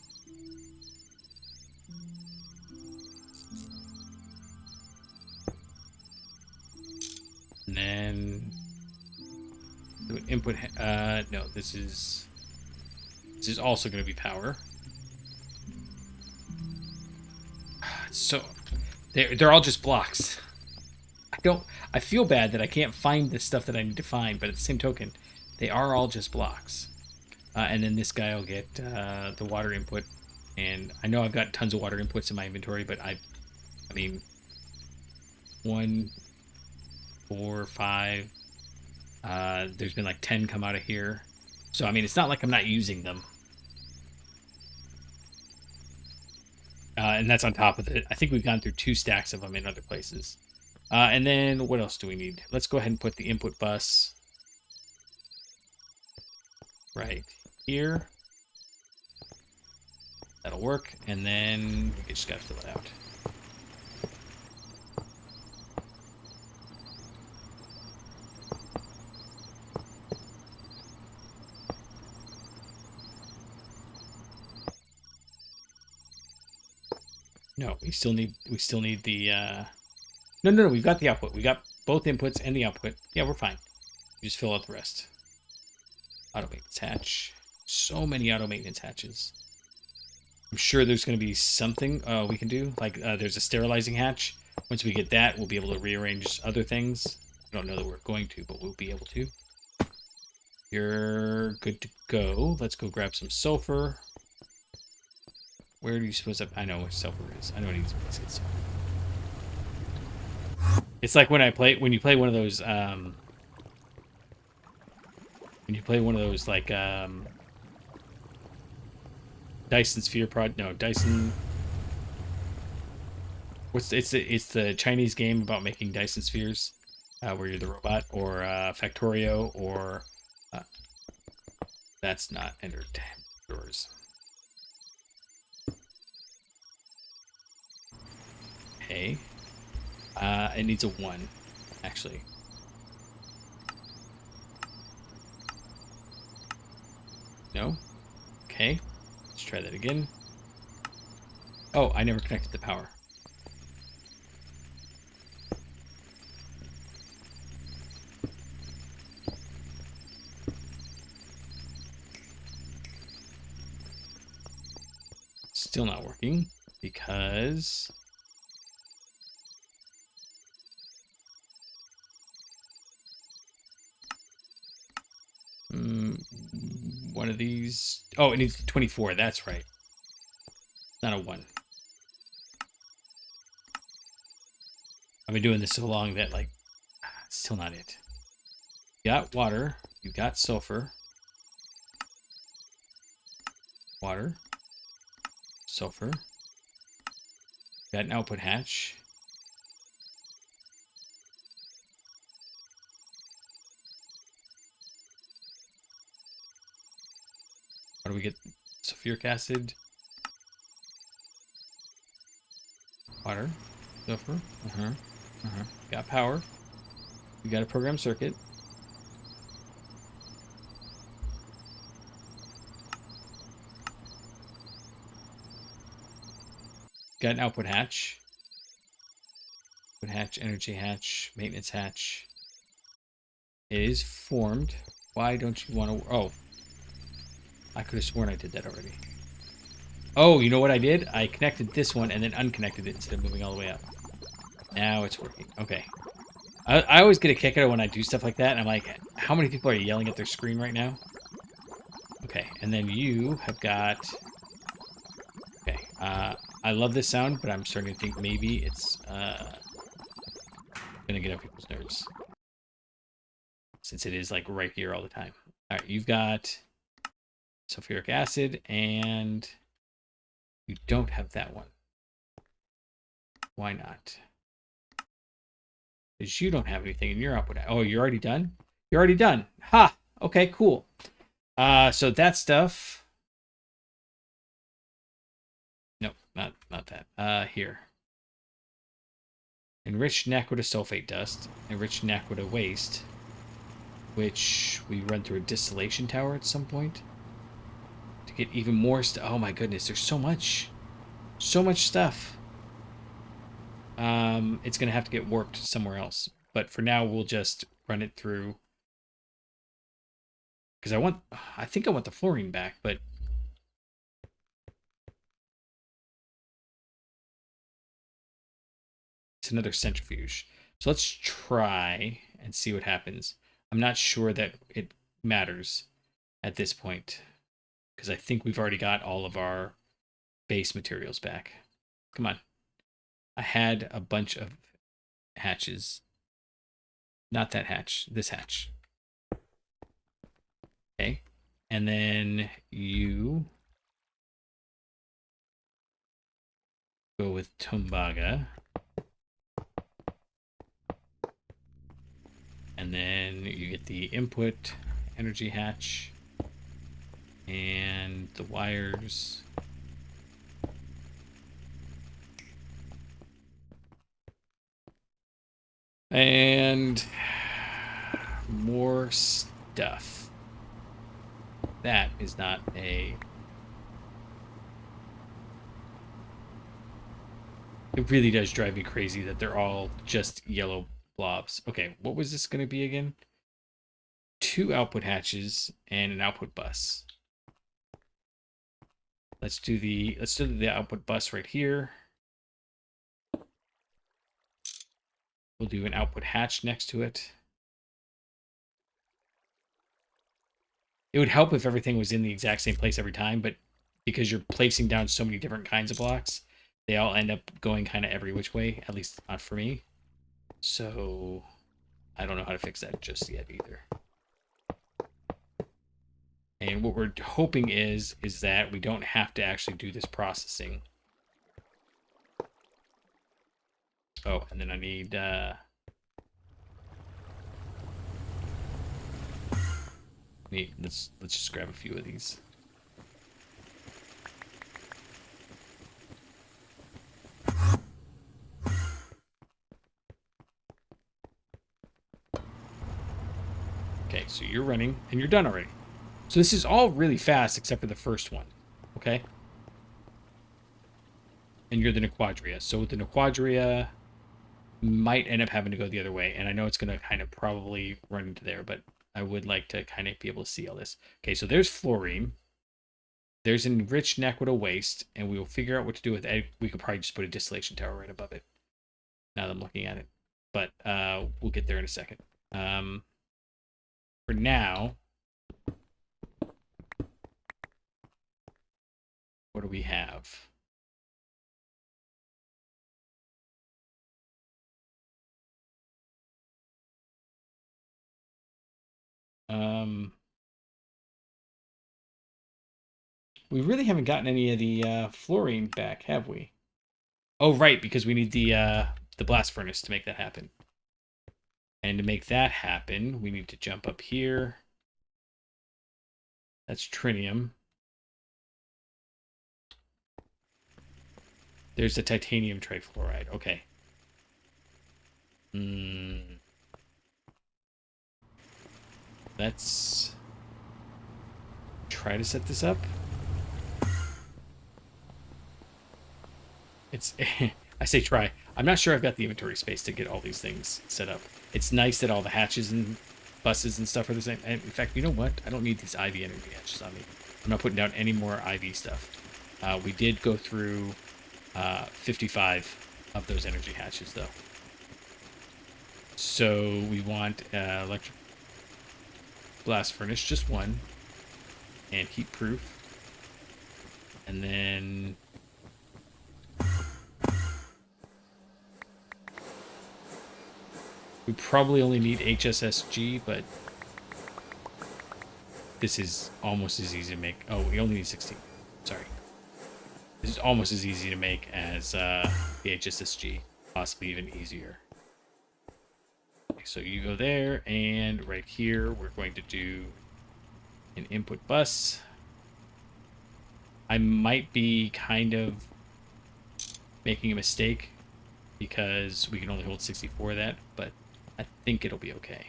And then do an input. No, this is also going to be power. So they're all just blocks. I feel bad that I can't find the stuff that I need to find, but at the same token, they are all just blocks. And then this guy will get the water input, and I know I've got tons of water inputs in my inventory, but I mean, 1, 4, 5. There's been like 10 come out of here. So, I mean, it's not like I'm not using them. And that's on top of it. I think we've gone through 2 stacks of them in other places. And then what else do we need? Let's go ahead and put the input bus right here. That'll work. And then we just got to fill it out. No, we still need the no, we've got the output. We got both inputs and the output. Yeah, we're fine. We just fill out the rest. Auto maintenance hatch. So many auto maintenance hatches. I'm sure there's going to be something we can do. Like there's a sterilizing hatch. Once we get that, we'll be able to rearrange other things. I don't know that we're going to, but we'll be able to. You're good to go. Let's go grab some sulfur. Where do you suppose I know where sulfur is? I know it needs to get sulfur. It's like when you play one of those like Dyson Sphere Dyson. It's the Chinese game about making Dyson spheres, where you're the robot, or Factorio, or that's not Ender Drawers. Okay. It needs a 1, actually. No? Okay. Let's try that again. Oh, I never connected the power. Still not working because one of these. Oh, it needs 24. That's right. Not a 1. I've been doing this so long that, like, it's still not it. You got water. You got sulfur. Water. Sulfur. Got an output hatch. How do we get sulfuric acid? Water. Sulfur. Got power. We got a program circuit. Got an output hatch. Output hatch, energy hatch, maintenance hatch. It is formed. Why don't you want to... Oh. I could have sworn I did that already. Oh, you know what I did? I connected this one and then unconnected it instead of moving all the way up. Now it's working. Okay. I always get a kick out of when I do stuff like that, and I'm like, how many people are yelling at their screen right now? Okay, and then you have got... Okay, I love this sound, but I'm starting to think maybe it's gonna get on people's nerves. Since it is, like, right here all the time. Alright, you've got sulfuric acid, and you don't have that one. Why not? Because you don't have anything in your output. Oh, you're already done? You're already done. Ha! Okay, cool. So that stuff... Nope, not that. Here. Enriched naquita sulfate dust. Enriched naquita waste. Which we run through a distillation tower at some point. To get even more stuff. Oh my goodness, there's so much. So much stuff. It's going to have to get warped somewhere else. But for now, we'll just run it through. Because I think I want the fluorine back, but... It's another centrifuge. So let's try and see what happens. I'm not sure that it matters at this point. Because I think we've already got all of our base materials back. Come on. I had a bunch of hatches. Not that hatch. This hatch. Okay. And then you go with Tombaga. And then you get the input energy hatch and the wires. And more stuff. That is not a... It really does drive me crazy that they're all just yellow blobs. Okay, what was this going to be again? 2 output hatches and an output bus. Let's do the output bus right here. We'll do an output hatch next to it. It would help if everything was in the exact same place every time, but because you're placing down so many different kinds of blocks, they all end up going kind of every which way, at least not for me. So I don't know how to fix that just yet either. And what we're hoping is that we don't have to actually do this processing. Oh, and then I need let's just grab a few of these. Okay, so you're running and you're done already. So this is all really fast except for the first one. Okay? And you're the Nequadria. So the Nequadria might end up having to go the other way. And I know it's going to kind of probably run into there, but I would like to kind of be able to see all this. Okay, so there's fluorine. There's enriched Naquita waste, and we will figure out what to do with it. We could probably just put a distillation tower right above it. Now that I'm looking at it. But we'll get there in a second. For now, what do we have? We really haven't gotten any of the fluorine back, have we? Oh, right, because we need the blast furnace to make that happen. And to make that happen, we need to jump up here. That's trinium. There's the titanium trifluoride. Okay. Let's try to set this up. It's I say try. I'm not sure I've got the inventory space to get all these things set up. It's nice that all the hatches and buses and stuff are the same. And in fact, you know what? I don't need these IV energy hatches on me. I'm not putting down any more IV stuff. We did go through 55 of those energy hatches, though. So we want electric blast furnace, just one, and heat proof. And then we probably only need HSSG, but this is almost as easy to make. Oh, we only need 16. Sorry. This is almost as easy to make as the HSSG, possibly even easier. Okay, so you go there, and right here we're going to do an input bus. I might be kind of making a mistake because we can only hold 64 of that, but I think it'll be okay.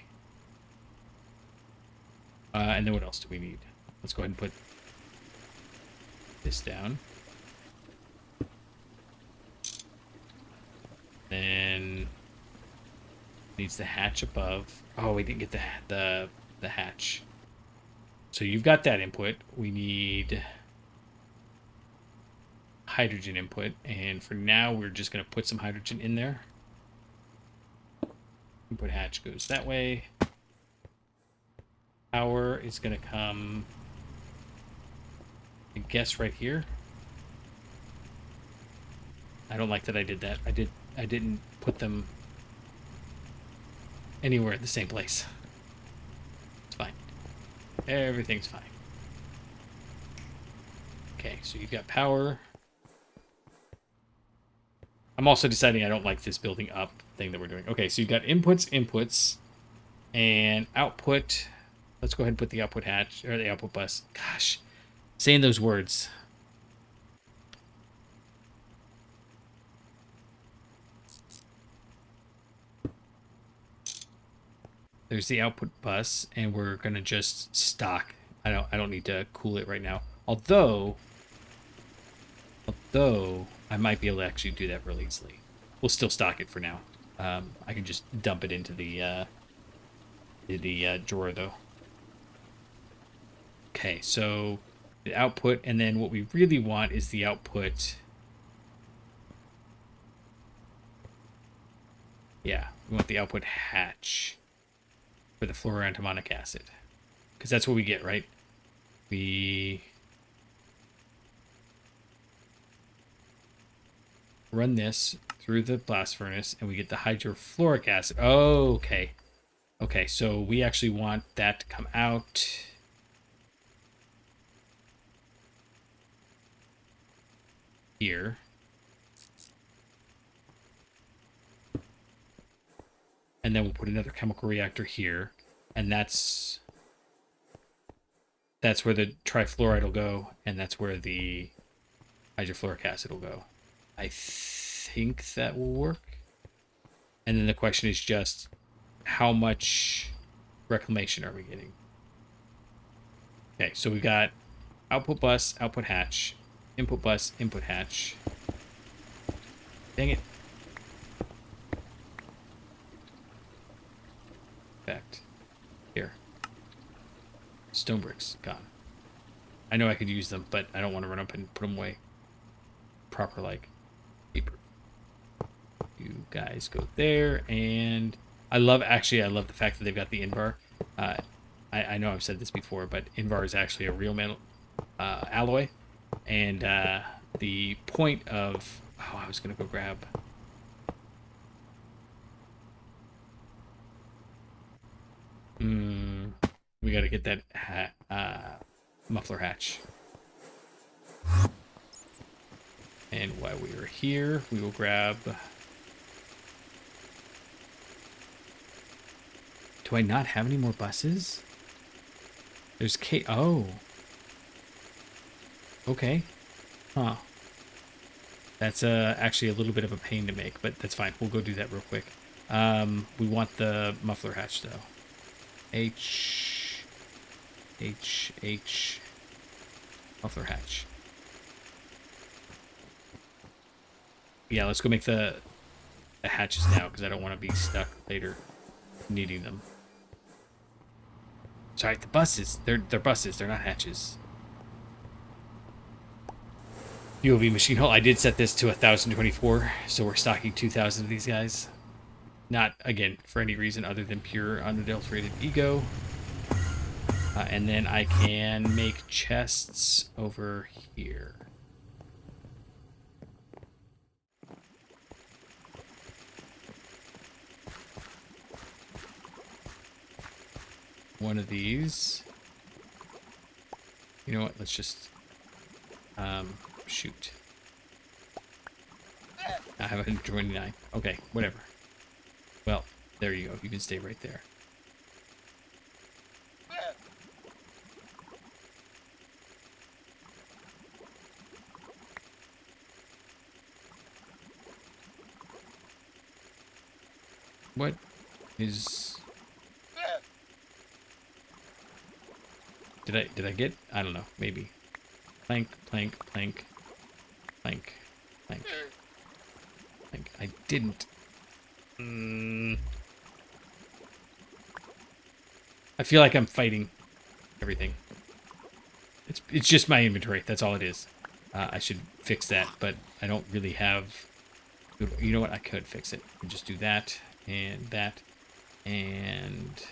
And then what else do we need? Let's go ahead and put this down. Then needs the hatch above. Oh, we didn't get the hatch. So you've got that input. We need hydrogen input, and for now we're just going to put some hydrogen in there. Input hatch goes that way. Power is going to come, I guess, right here. I don't like that I did that. I didn't put them anywhere at the same place. It's fine. Everything's fine. Okay, so you've got power. I'm also deciding I don't like this building up thing that we're doing. Okay, so you've got inputs, and output. Let's go ahead and put the output hatch, or the output bus. Gosh, saying those words. There's the output bus, and we're gonna just stock. I don't need to cool it right now. Although I might be able to actually do that real easily. We'll still stock it for now. I can just dump it into the drawer though. Okay, so the output, and then what we really want is the output. Yeah, we want the output hatch for the fluoroantimonic acid, because that's what we get, right? We run this through the blast furnace, and we get the hydrofluoric acid. Oh, okay. Okay, so we actually want that to come out here. And then we'll put another chemical reactor here. And that's where the trifluoride will go, and that's where the hydrofluoric acid will go. I think that will work. And then the question is just how much reclamation are we getting? Okay, so we got output bus, output hatch, input bus, input hatch. Dang it. Fact. Here. Stone bricks. Gone. I know I could use them, but I don't want to run up and put them away. Proper, like, paper. You guys go there, and I love the fact that they've got the Invar. I know I've said this before, but Invar is actually a real metal alloy, and the point of... Oh, I was going to go grab... we got to get that muffler hatch. And while we are here, we will grab... Do I not have any more buses? There's Oh. Okay. Huh. That's actually a little bit of a pain to make, but that's fine. We'll go do that real quick. We want the muffler hatch, though. H, muffler hatch. Yeah, let's go make the hatches now, because I don't want to be stuck later needing them. Sorry, the buses. They're buses. They're not hatches. UOV machine hull. I did set this to 1024, so we're stocking 2,000 of these guys. Not, again, for any reason other than pure unadulterated ego. And then I can make chests over here. One of these. You know what? Let's just shoot. I have 129. Okay, whatever. Well, there you go. You can stay right there. What is... Did I get? I don't know. Maybe. Plank, plank, plank, plank, plank, plank. I didn't. I feel like I'm fighting everything. It's just my inventory. That's all it is. I should fix that, but I don't really have... You know what? I could fix it. I can just do that, and that, and...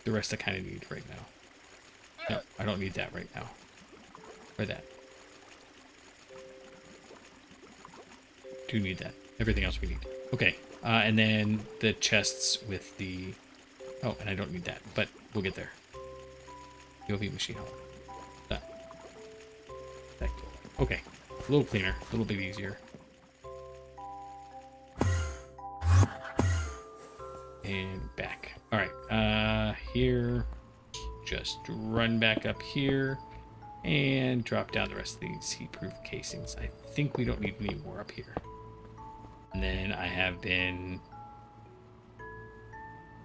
The rest I kind of need right now. No, I don't need that right now. Or that. Do need that. Everything else we need. Okay. And then the chests with the... Oh, and I don't need that, but we'll get there. UV machine hall. Done. Okay. A little cleaner. A little bit easier. And back. Alright. Here. Just run back up here. And drop down the rest of these heat-proof casings. I think we don't need any more up here. And then I have been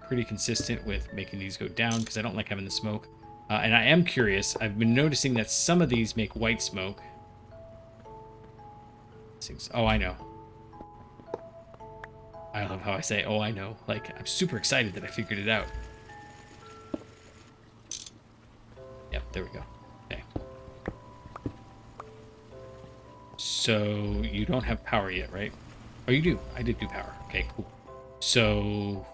pretty consistent with making these go down because I don't like having the smoke. And I am curious. I've been noticing that some of these make white smoke. Oh, I know. I love how I say, oh, I know. Like, I'm super excited that I figured it out. Yep, there we go. Okay. So, you don't have power yet, right? Oh, you do. I did do power. Okay, cool. So,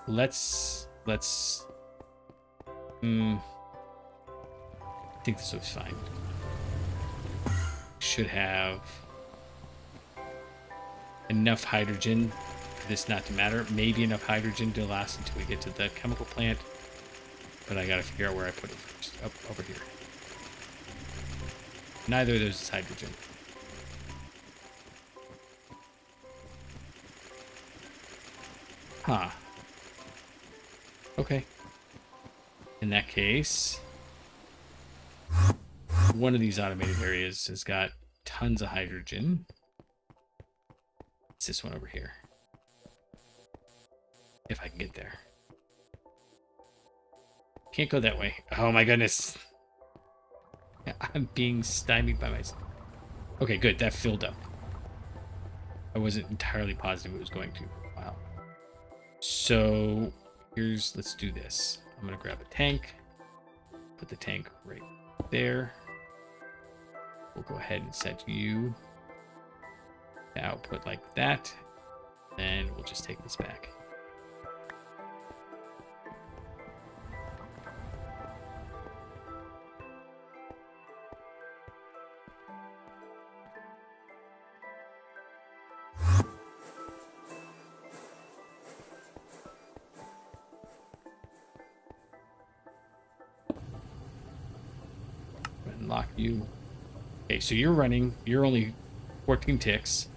let's I think this looks fine. Should have enough hydrogen for this not to matter. Maybe enough hydrogen to last until we get to the chemical plant. But I gotta figure out where I put it first. Up over here. Neither of those is hydrogen. Huh. Okay. In that case, one of these automated areas has got tons of hydrogen. It's this one over here. If I can get there. Can't go that way. Oh my goodness. I'm being stymied by myself. Okay, good. That filled up. I wasn't entirely positive it was going to. Wow. So, let's do this. I'm going to grab a tank. Put the tank right there. We'll go ahead and set you to output like that. Then we'll just take this back. Unlock you. Okay, so you're running. You're only 14 ticks.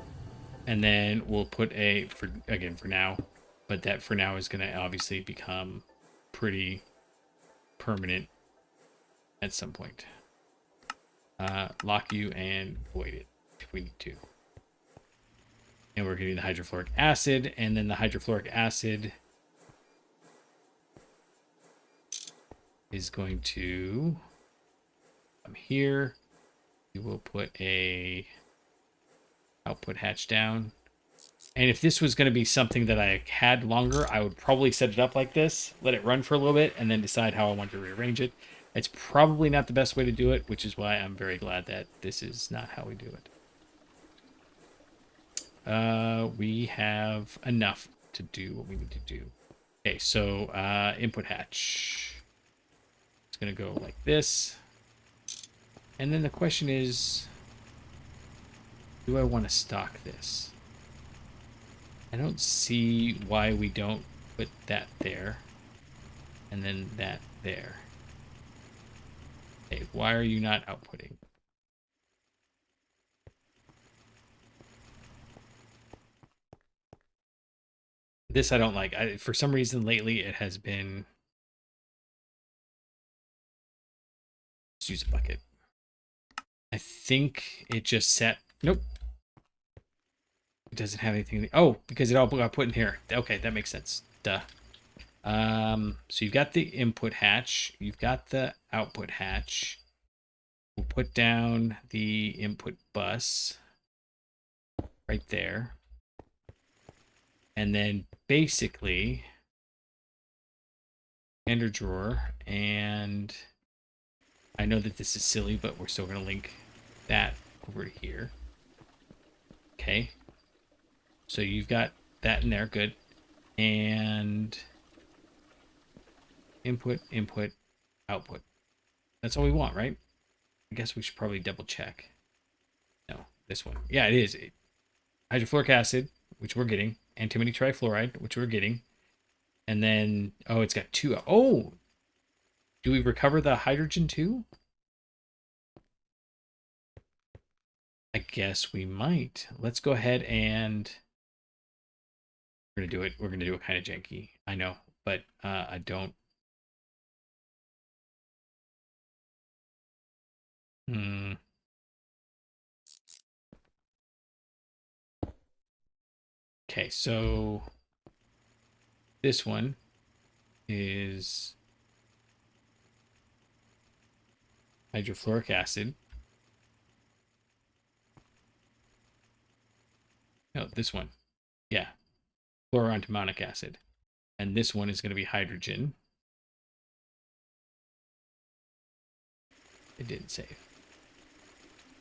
And then we'll put for now. But that for now is going to obviously become pretty permanent at some point. Lock you and void it if we need to. And we're getting the hydrofluoric acid. And then the hydrofluoric acid is going to come here. We will put a output hatch down. And if this was going to be something that I had longer, I would probably set it up like this, let it run for a little bit, and then decide how I want to rearrange it. It's probably not the best way to do it, which is why I'm very glad that this is not how we do it. We have enough to do what we need to do. Okay, so input hatch. It's going to go like this. And then the question is, do I want to stock this? I don't see why we don't put that there. And then that there. Okay, why are you not outputting? This I don't like. For some reason lately it has been... Let's use a bucket. I think it just set... Nope. It doesn't have anything... Oh, because it all got put in here. Okay, that makes sense. Duh. So you've got the input hatch. You've got the output hatch. We'll put down the input bus right there. And then basically... Ender drawer. And I know that this is silly, but we're still going to link that over to here. Okay. So you've got that in there. Good. And input, input, output. That's all we want, right? I guess we should probably double check. No, this one. Yeah, it is. Hydrofluoric acid, which we're getting. Antimony trifluoride, which we're getting. And then, oh, it's got two. Oh, Do we recover the hydrogen too? I guess we might. Let's go ahead and we're gonna do it. We're gonna do it kind of janky. I know, but I don't. Hmm. Okay, so this one is hydrofluoric acid. No, this one. Yeah, fluoroantimonic acid. And this one is going to be hydrogen. It didn't save.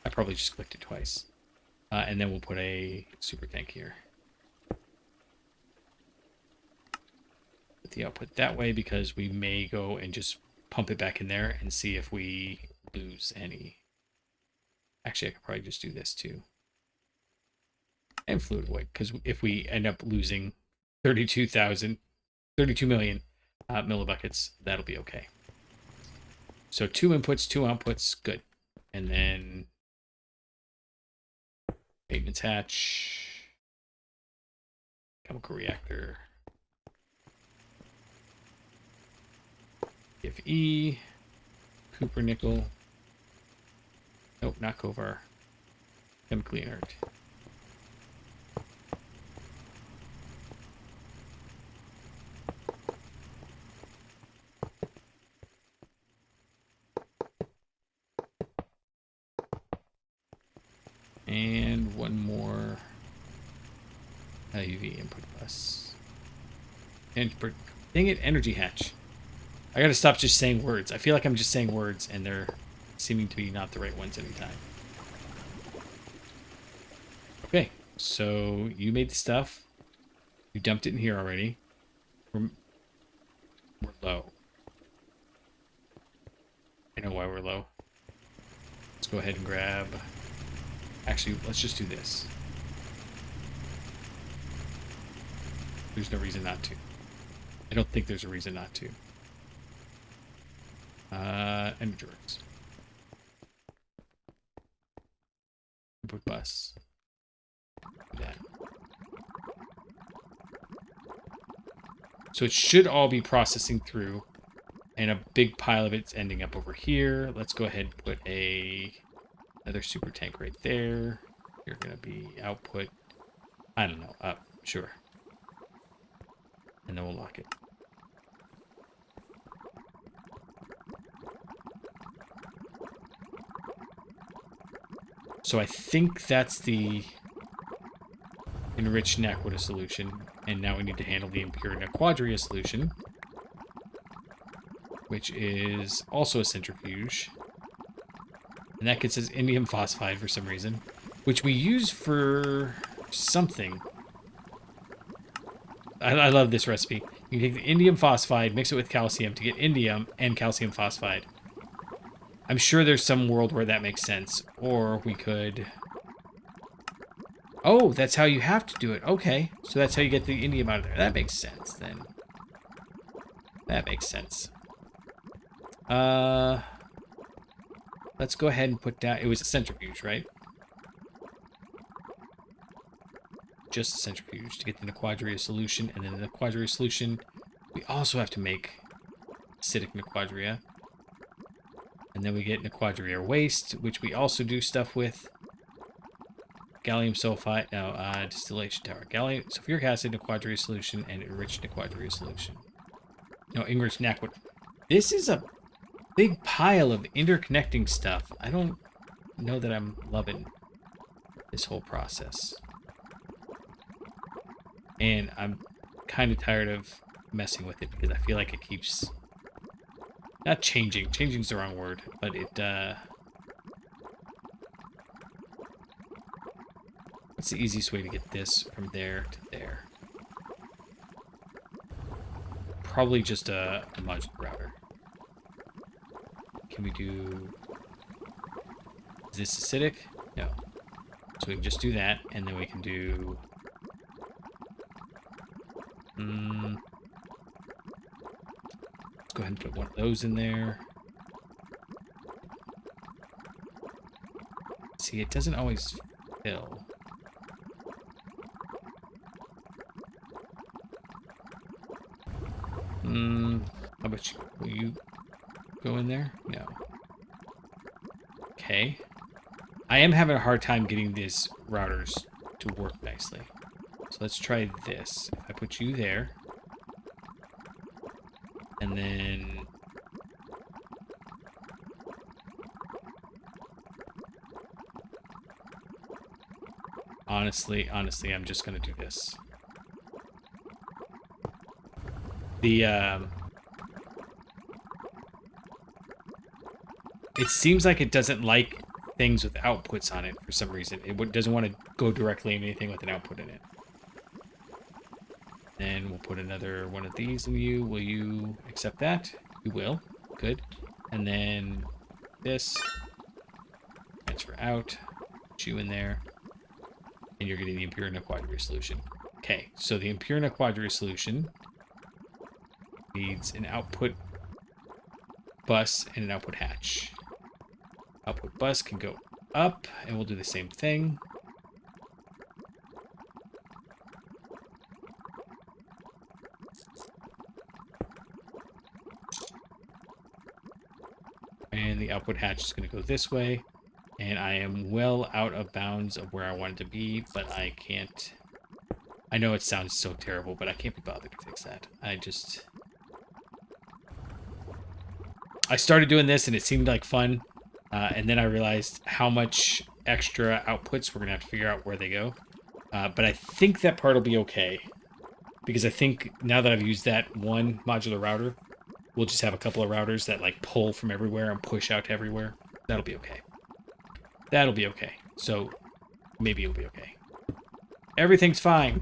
I probably just clicked it twice. And then we'll put a super tank here. Put the output that way because we may go and just pump it back in there and see if we lose any. Actually, I could probably just do this too. And fluid weight, because if we end up losing 32 million millibuckets, that'll be okay. So 2 inputs, 2 outputs, good. And then maintenance hatch, chemical reactor, if E, Cooper nickel. Nope, not Kovar. Chemically inert. And one more LUV input bus. And dang it, energy hatch. I gotta stop just saying words. I feel like I'm just saying words and they're seeming to be not the right ones anytime. Okay, so you made the stuff. You dumped it in here already. We're low. I know why we're low. Let's go ahead and grab... Actually, let's just do this. There's no reason not to. I don't think there's a reason not to. Energy works. Input bus. Do that. So it should all be processing through, and a big pile of it's ending up over here. Let's go ahead and put another super tank right there. You're gonna be output. I don't know. Up, sure. And then we'll lock it. So I think that's the enriched Naquita solution. And now we need to handle the impure Naquadria solution, which is also a centrifuge. And that gets us indium phosphide for some reason, which we use for something. I love this recipe. You take the indium phosphide, mix it with calcium to get indium and calcium phosphide. I'm sure there's some world where that makes sense. Or we could... Oh, that's how you have to do it. Okay. So that's how you get the indium out of there. That makes sense, then. That makes sense. Let's go ahead and put down... It was a centrifuge, right? Just a centrifuge to get the Naquadria solution. And then the Naquadria solution, we also have to make acidic Naquadria. And then we get Naquadria waste, which we also do stuff with. Gallium sulfide, no, distillation tower. Gallium, sulfuric acid, Naquadria solution, and enriched Naquadria solution. No, enriched Naquad. This is a big pile of interconnecting stuff. I don't know that I'm loving this whole process. And I'm kind of tired of messing with it because I feel like it keeps... Not changing. Changing's the wrong word, but it, what's the easiest way to get this from there to there? Probably just a modular router. Can we do... Is this acidic? No. So we can just do that, and then we can do... Let's go ahead and put one of those in there. See, it doesn't always fill. How about you? Will you go in there? No. Okay. I am having a hard time getting these routers to work nicely. So let's try this. If I put you there, and then honestly, I'm just gonna do this. The it seems like it doesn't like things with outputs on it for some reason. It doesn't want to go directly in anything with an output in it. Then we'll put another one of these in you. Will you accept that? You will. Good. And then this. Transfer out. Put you in there. And you're getting the Impurina quadrilateral solution. Okay, so the Impurina quadrilateral solution needs an output bus and an output hatch. Output bus can go up, and we'll do the same thing. And the output hatch is going to go this way. And I am well out of bounds of where I want it to be, but I can't... I know it sounds so terrible, but I can't be bothered to fix that. I started doing this, and it seemed like fun. And then I realized how much extra outputs we're going to have to figure out where they go. But I think that part will be okay. Because I think now that I've used that one modular router, we'll just have a couple of routers that like pull from everywhere and push out to everywhere. That'll be okay. That'll be okay. So maybe it'll be okay. Everything's fine.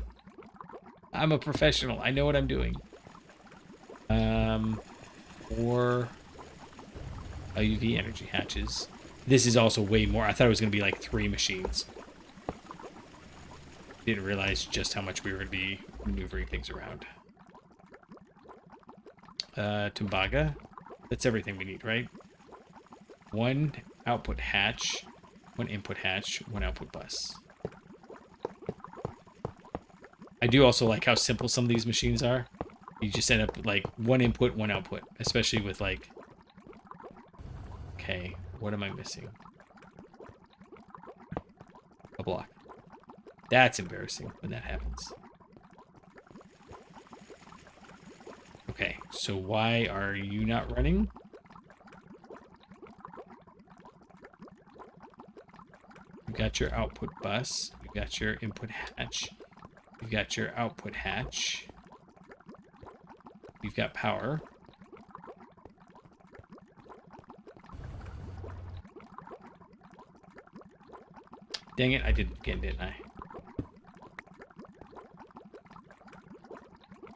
I'm a professional. I know what I'm doing. Or UV energy hatches. This is also way more. I thought it was going to be like 3 machines. Didn't realize just how much we were going to be maneuvering things around. Tumbaga. That's everything we need, right? 1 output hatch, 1 input hatch, 1 output bus. I do also like how simple some of these machines are. You just end up with like 1 input, 1 output, especially with like... Okay, what am I missing? A block. That's embarrassing when that happens. Okay, so why are you not running? You've got your output bus. You've got your input hatch. You've got your output hatch. You've got power. Dang it, I did it again, didn't I?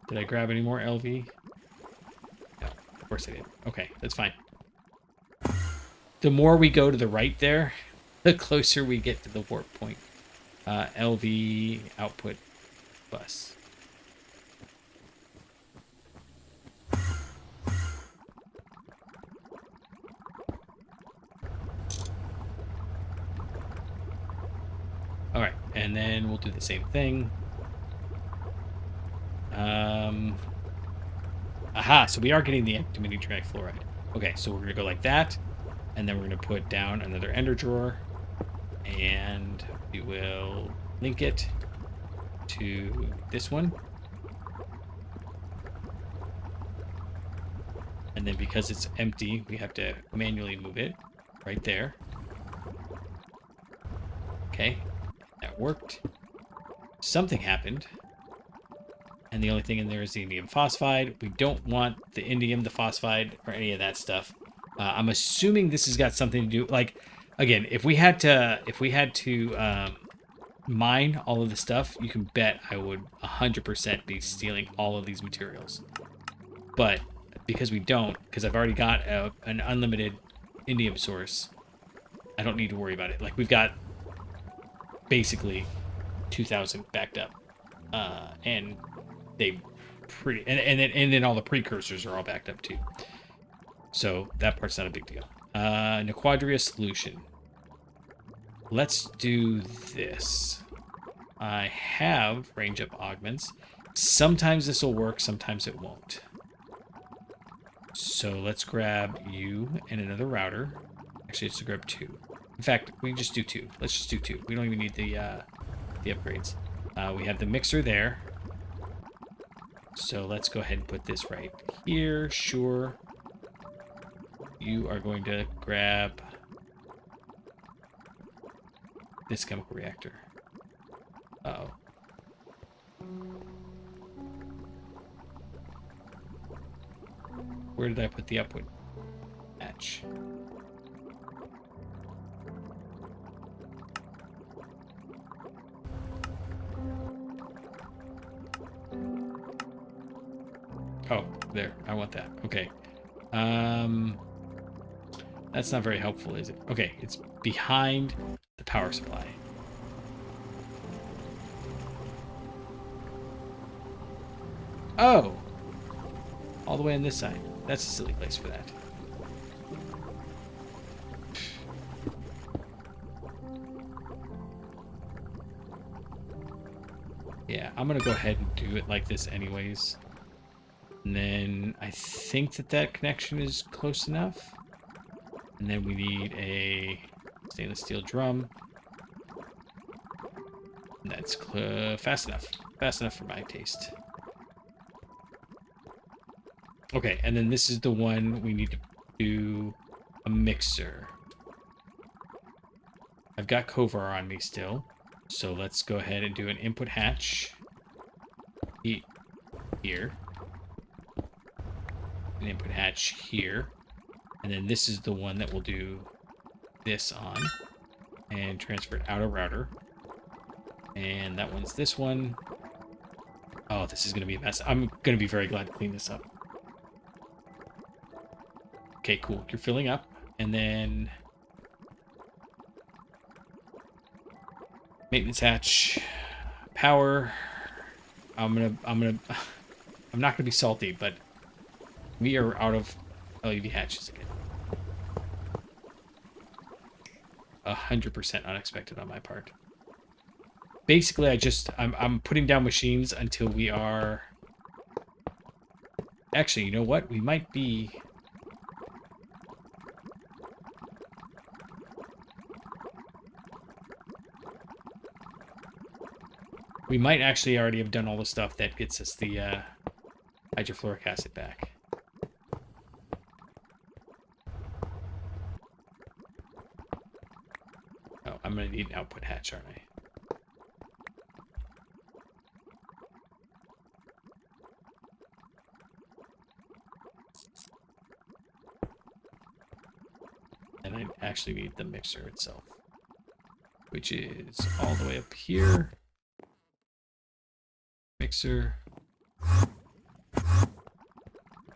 Did I grab any more LV? No, of course I did. Okay, that's fine. The more we go to the right there, the closer we get to the warp point. LV output bus. All right, and then we'll do the same thing. Aha, so we are getting the antimony trifluoride. Okay, so we're going to go like that, and then we're going to put down another ender drawer, and we will link it to this one. And then because it's empty, we have to manually move it right there. Okay, that worked. Something happened. And the only thing in there is the indium phosphide. We don't want the indium, the phosphide, or any of that stuff. I'm assuming this has got something to do, like, again, if we had to mine all of the stuff, you can bet I would 100% be stealing all of these materials. But because we don't, because I've already got an unlimited indium source, I don't need to worry about it. Like, we've got basically 2,000 backed up, and they pretty, and then all the precursors are all backed up too. So that part's not a big deal. Nequadria solution. Let's do this. I have range up augments. Sometimes this will work, sometimes it won't. So let's grab you and another router. Actually, let's grab 2. In fact, we can just do 2. Let's just do 2. We don't even need the upgrades. We have the mixer there. So let's go ahead and put this right here. Sure. You are going to grab this chemical reactor. Uh-oh. Where did I put the upward hatch? Oh, there. I want that. Okay. That's not very helpful, is it? Okay, it's behind the power supply. Oh! All the way on this side. That's a silly place for that. Yeah, I'm gonna go ahead and do it like this anyways. And then I think that connection is close enough. And then we need a stainless steel drum. And that's fast enough. Fast enough for my taste. Okay, and then this is the one we need to do a mixer. I've got Kovar on me still. So let's go ahead and do an input hatch. Here. An input hatch here. And then this is the one that we'll do this on. And transfer it out of router. And that one's this one. Oh, this is going to be a mess. I'm going to be very glad to clean this up. Okay, cool. You're filling up. And then maintenance hatch, power. I'm not gonna be salty, but we are out of LED hatches again. 100% unexpected on my part. Basically, I'm putting down machines until we are. Actually, you know what? We might be. We might actually already have done all the stuff that gets us the hydrofluoric acid back. Oh, I'm going to need an output hatch, aren't I? And I actually need the mixer itself, which is all the way up here. Mixer.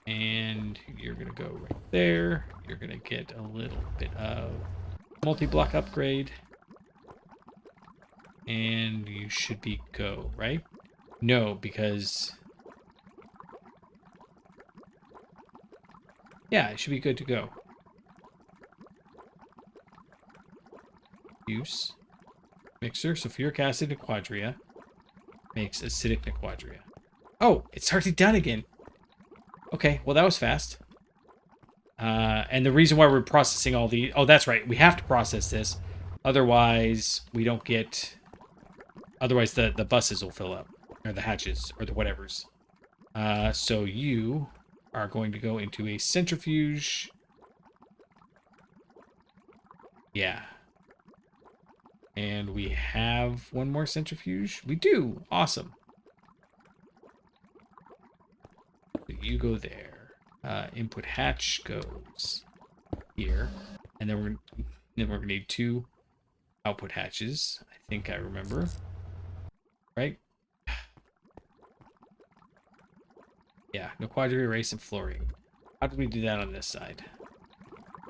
And you're going to go right there. You're going to get a little bit of multi-block upgrade. And you should be go, right? No, because... Yeah, it should be good to go. Use. Mixer, sulfuric acid nequadria. Makes acidic nequadria. Oh, it's already done again. Okay, well that was fast. And the reason why we're processing all the... Oh, that's right. We have to process this. Otherwise, we don't get... Otherwise, the buses will fill up. Or the hatches. Or the whatevers. So you are going to go into a centrifuge. Yeah. And we have one more centrifuge. We do. Awesome. You go there. Input hatch goes here. And then we're gonna need 2 output hatches. I think I remember. Right? Yeah, nequadria, erase, and fluorine. How did we do that on this side?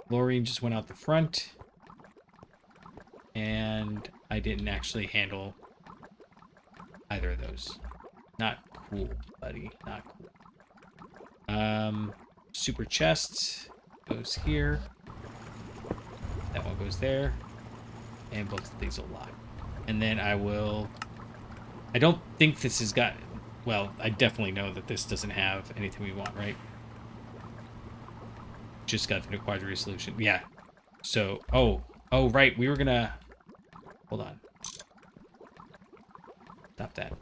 Fluorine just went out the front. And I didn't actually handle either of those. Not cool. buddy. Not cool. Super chest goes here. That one goes there. And both of these will lock. And then I don't think this has got... Well, I definitely know that this doesn't have anything we want, right? Just got the quadrilateral solution. Yeah. So, oh, right. We were gonna... Hold on. Stop that.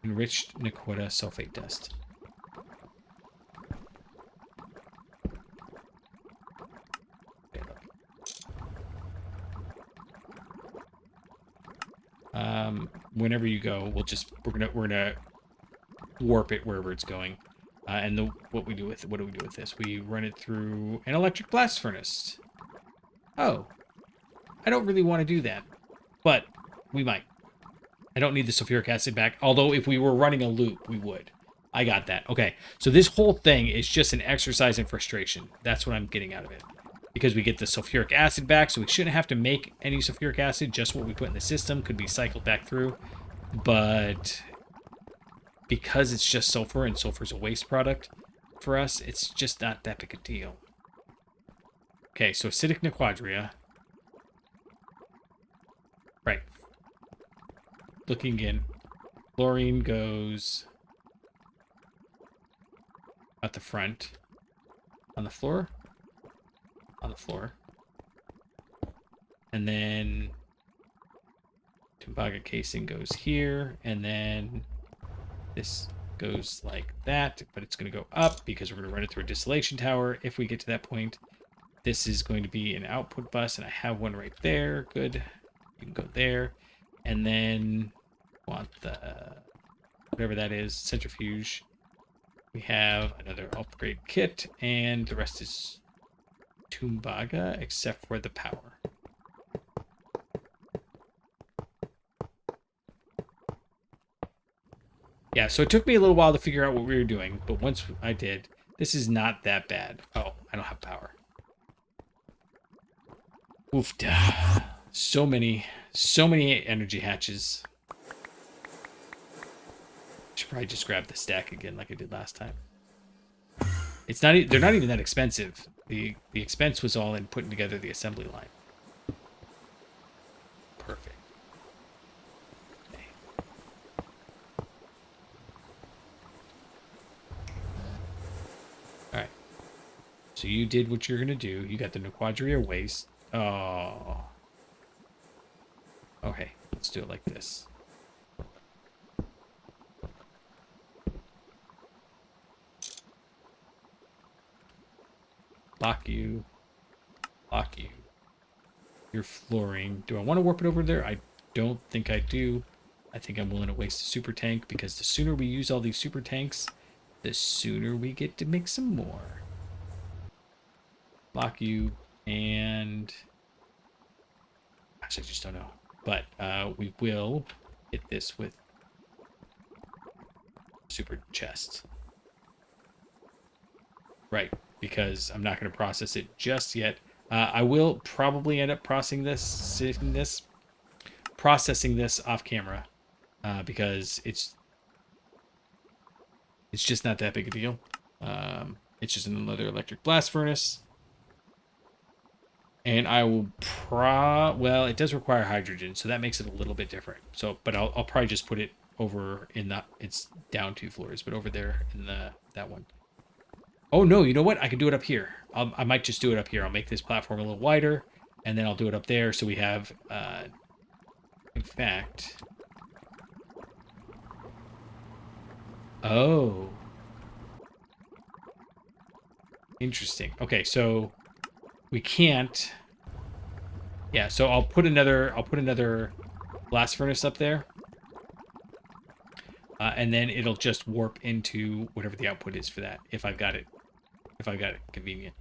Enriched Naquita sulfate dust. Okay, look. Whenever you go, we're gonna warp it wherever it's going. And what do we do with this? We run it through an electric blast furnace. Oh, I don't really want to do that, but we might. I don't need the sulfuric acid back, although if we were running a loop, we would. I got that. Okay, so this whole thing is just an exercise in frustration. That's what I'm getting out of it. Because we get the sulfuric acid back, so we shouldn't have to make any sulfuric acid. Just what we put in the system could be cycled back through. But because it's just sulfur, and sulfur's a waste product for us, it's just not that big a deal. Okay, so acidic nequadria. Right. Looking in. Chlorine goes at the front. On the floor? On the floor. And then Tumbaga casing goes here, and then this goes like that, but it's going to go up because we're going to run it through a distillation tower if we get to that point. This is going to be an output bus, and I have one right there. Good. You can go there. And then want the whatever that is, centrifuge. We have another upgrade kit, and the rest is Tumbaga, except for the power. Yeah, so it took me a little while to figure out what we were doing, but once I did, this is not that bad. Oh, I don't have power. Oofda. So many energy hatches. Should probably just grab the stack again like I did last time. It's not. They're not even that expensive. The expense was all in putting together the assembly line. Perfect. Okay. All right. So you did what you're gonna do. You got the Nequadria waste. Oh. Okay. Let's do it like this. Lock you. Lock you. Your flooring. Do I want to warp it over there? I don't think I do. I think I'm willing to waste a super tank because the sooner we use all these super tanks, the sooner we get to make some more. Lock you and... Gosh, I just don't know. But we will hit this with super chest. Right, because I'm not going to process it just yet. I will probably end up processing this off camera because it's just not that big a deal. It's just another electric blast furnace. And I will well, it does require hydrogen, so that makes it a little bit different. So, but I'll probably just put it over in that. It's down 2 floors, but over there in that one. Oh no, you know what? I can do it up here. I might just do it up here. I'll make this platform a little wider, and then I'll do it up there. So we have, in fact. Oh. Interesting. Okay, so we can't. Yeah, so I'll put another blast furnace up there. And then it'll just warp into whatever the output is for that, if I've got it convenient.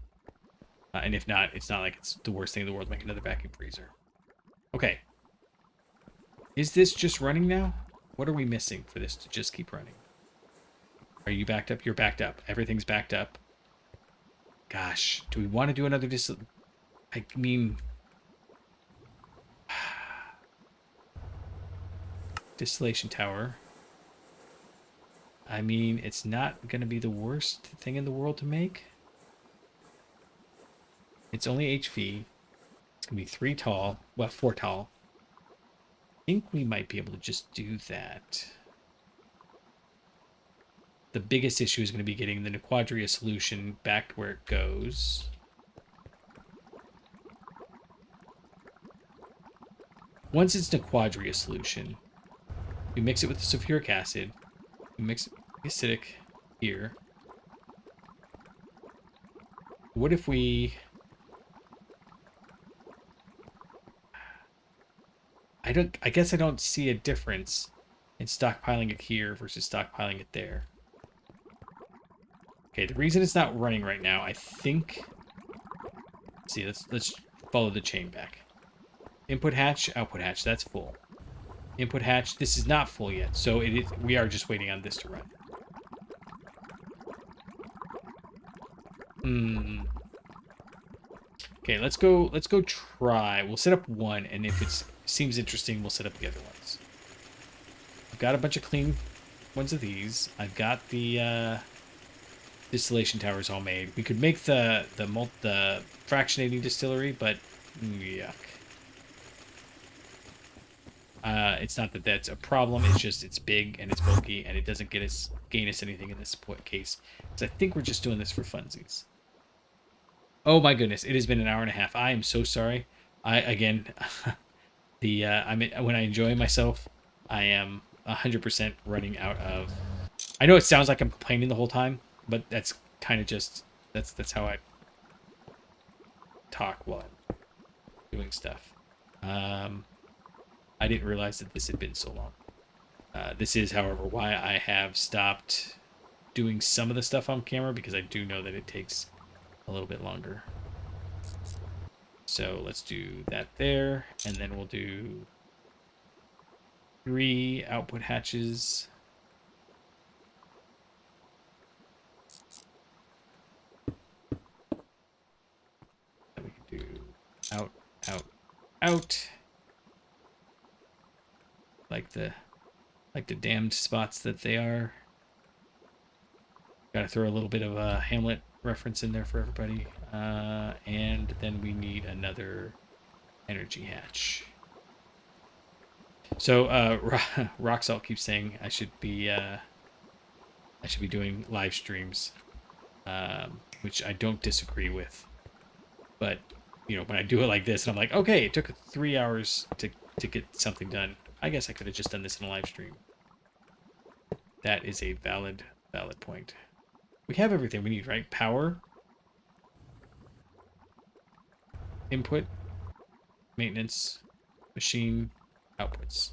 And if not, it's not like it's the worst thing in the world to make another vacuum freezer. Okay. Is this just running now? What are we missing for this to just keep running? Are you backed up? You're backed up. Everything's backed up. Gosh, do we want to do another I mean... distillation tower. I mean, it's not going to be the worst thing in the world to make. It's only HV. It's going to be 3 tall. Well, 4 tall. I think we might be able to just do that. The biggest issue is going to be getting the Quadria solution back where it goes. Once it's in a Quadria solution, we mix it with the sulfuric acid. We mix the acidic here. What if we... I guess I don't see a difference in stockpiling it here versus stockpiling it there. Okay, the reason it's not running right now, I think... Let's see, let's follow the chain back. Input hatch, output hatch, that's full. Input hatch, this is not full yet, so we are just waiting on this to run. Okay, let's go try. We'll set up one, and if it seems interesting, we'll set up the other ones. I've got a bunch of clean ones of these. I've got the distillation towers all made. We could make the fractionating distillery, but yuck. It's not that that's a problem. It's just it's big and it's bulky, and it doesn't gain us anything in this case. Because I think we're just doing this for funsies. Oh my goodness! It has been an hour and a half. I am so sorry. Again, when I enjoy myself, I am 100% running out of. I know it sounds like I'm complaining the whole time, but that's kind of just that's how I talk while I'm doing stuff. I didn't realize that this had been so long. This is, however, why I have stopped doing some of the stuff on camera, because I do know that it takes a little bit longer. So let's do that there, and then we'll do 3 output hatches. Then we can do out, out, out. Like the damned spots that they are. Gotta throw a little bit of a Hamlet reference in there for everybody. And then we need another energy hatch. So Rock Salt keeps saying I should be doing live streams, which I don't disagree with. But you know, when I do it like this, and I'm like, okay, it took 3 hours to get something done. I guess I could have just done this in a live stream. That is a valid point. We have everything we need, right? Power, input, maintenance, machine, outputs.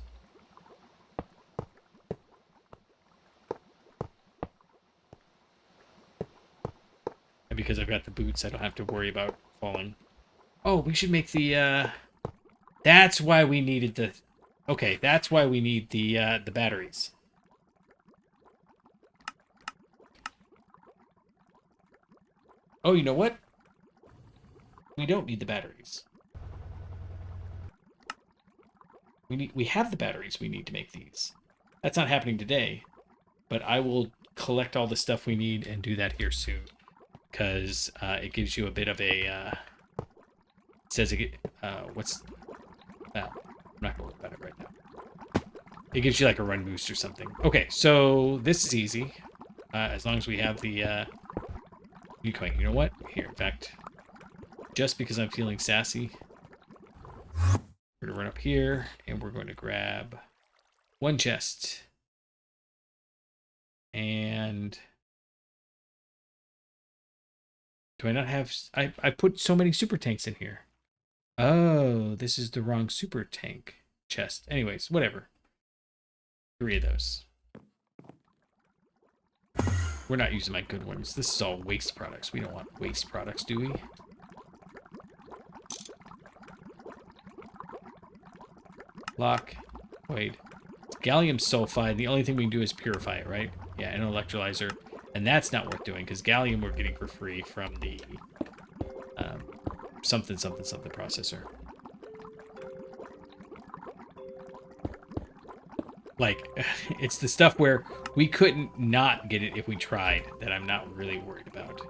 And because I've got the boots, I don't have to worry about falling. Oh, we should make the, that's why we needed the... Okay, that's why we need the batteries. Oh, you know what? We don't need the batteries. We have the batteries we need to make these. That's not happening today, but I will collect all the stuff we need and do that here soon, because it gives you a bit of a... it says it... what's... Well, I'm not going to worry about it right now. It gives you like a run boost or something. Okay, so this is easy. As long as we have the... You know what? Here, in fact, just because I'm feeling sassy, we're going to run up here, and we're going to grab 1 chest. And... Do I not have... I put so many super tanks in here. Oh, this is the wrong super tank chest. Anyways, whatever. 3 of those. We're not using my good ones. This is all waste products. We don't want waste products, do we? Lock. Wait. Gallium sulfide. The only thing we can do is purify it, right? Yeah, an electrolyzer. And that's not worth doing, because gallium we're getting for free from the something processor. Like, it's the stuff where we couldn't not get it if we tried that I'm not really worried about.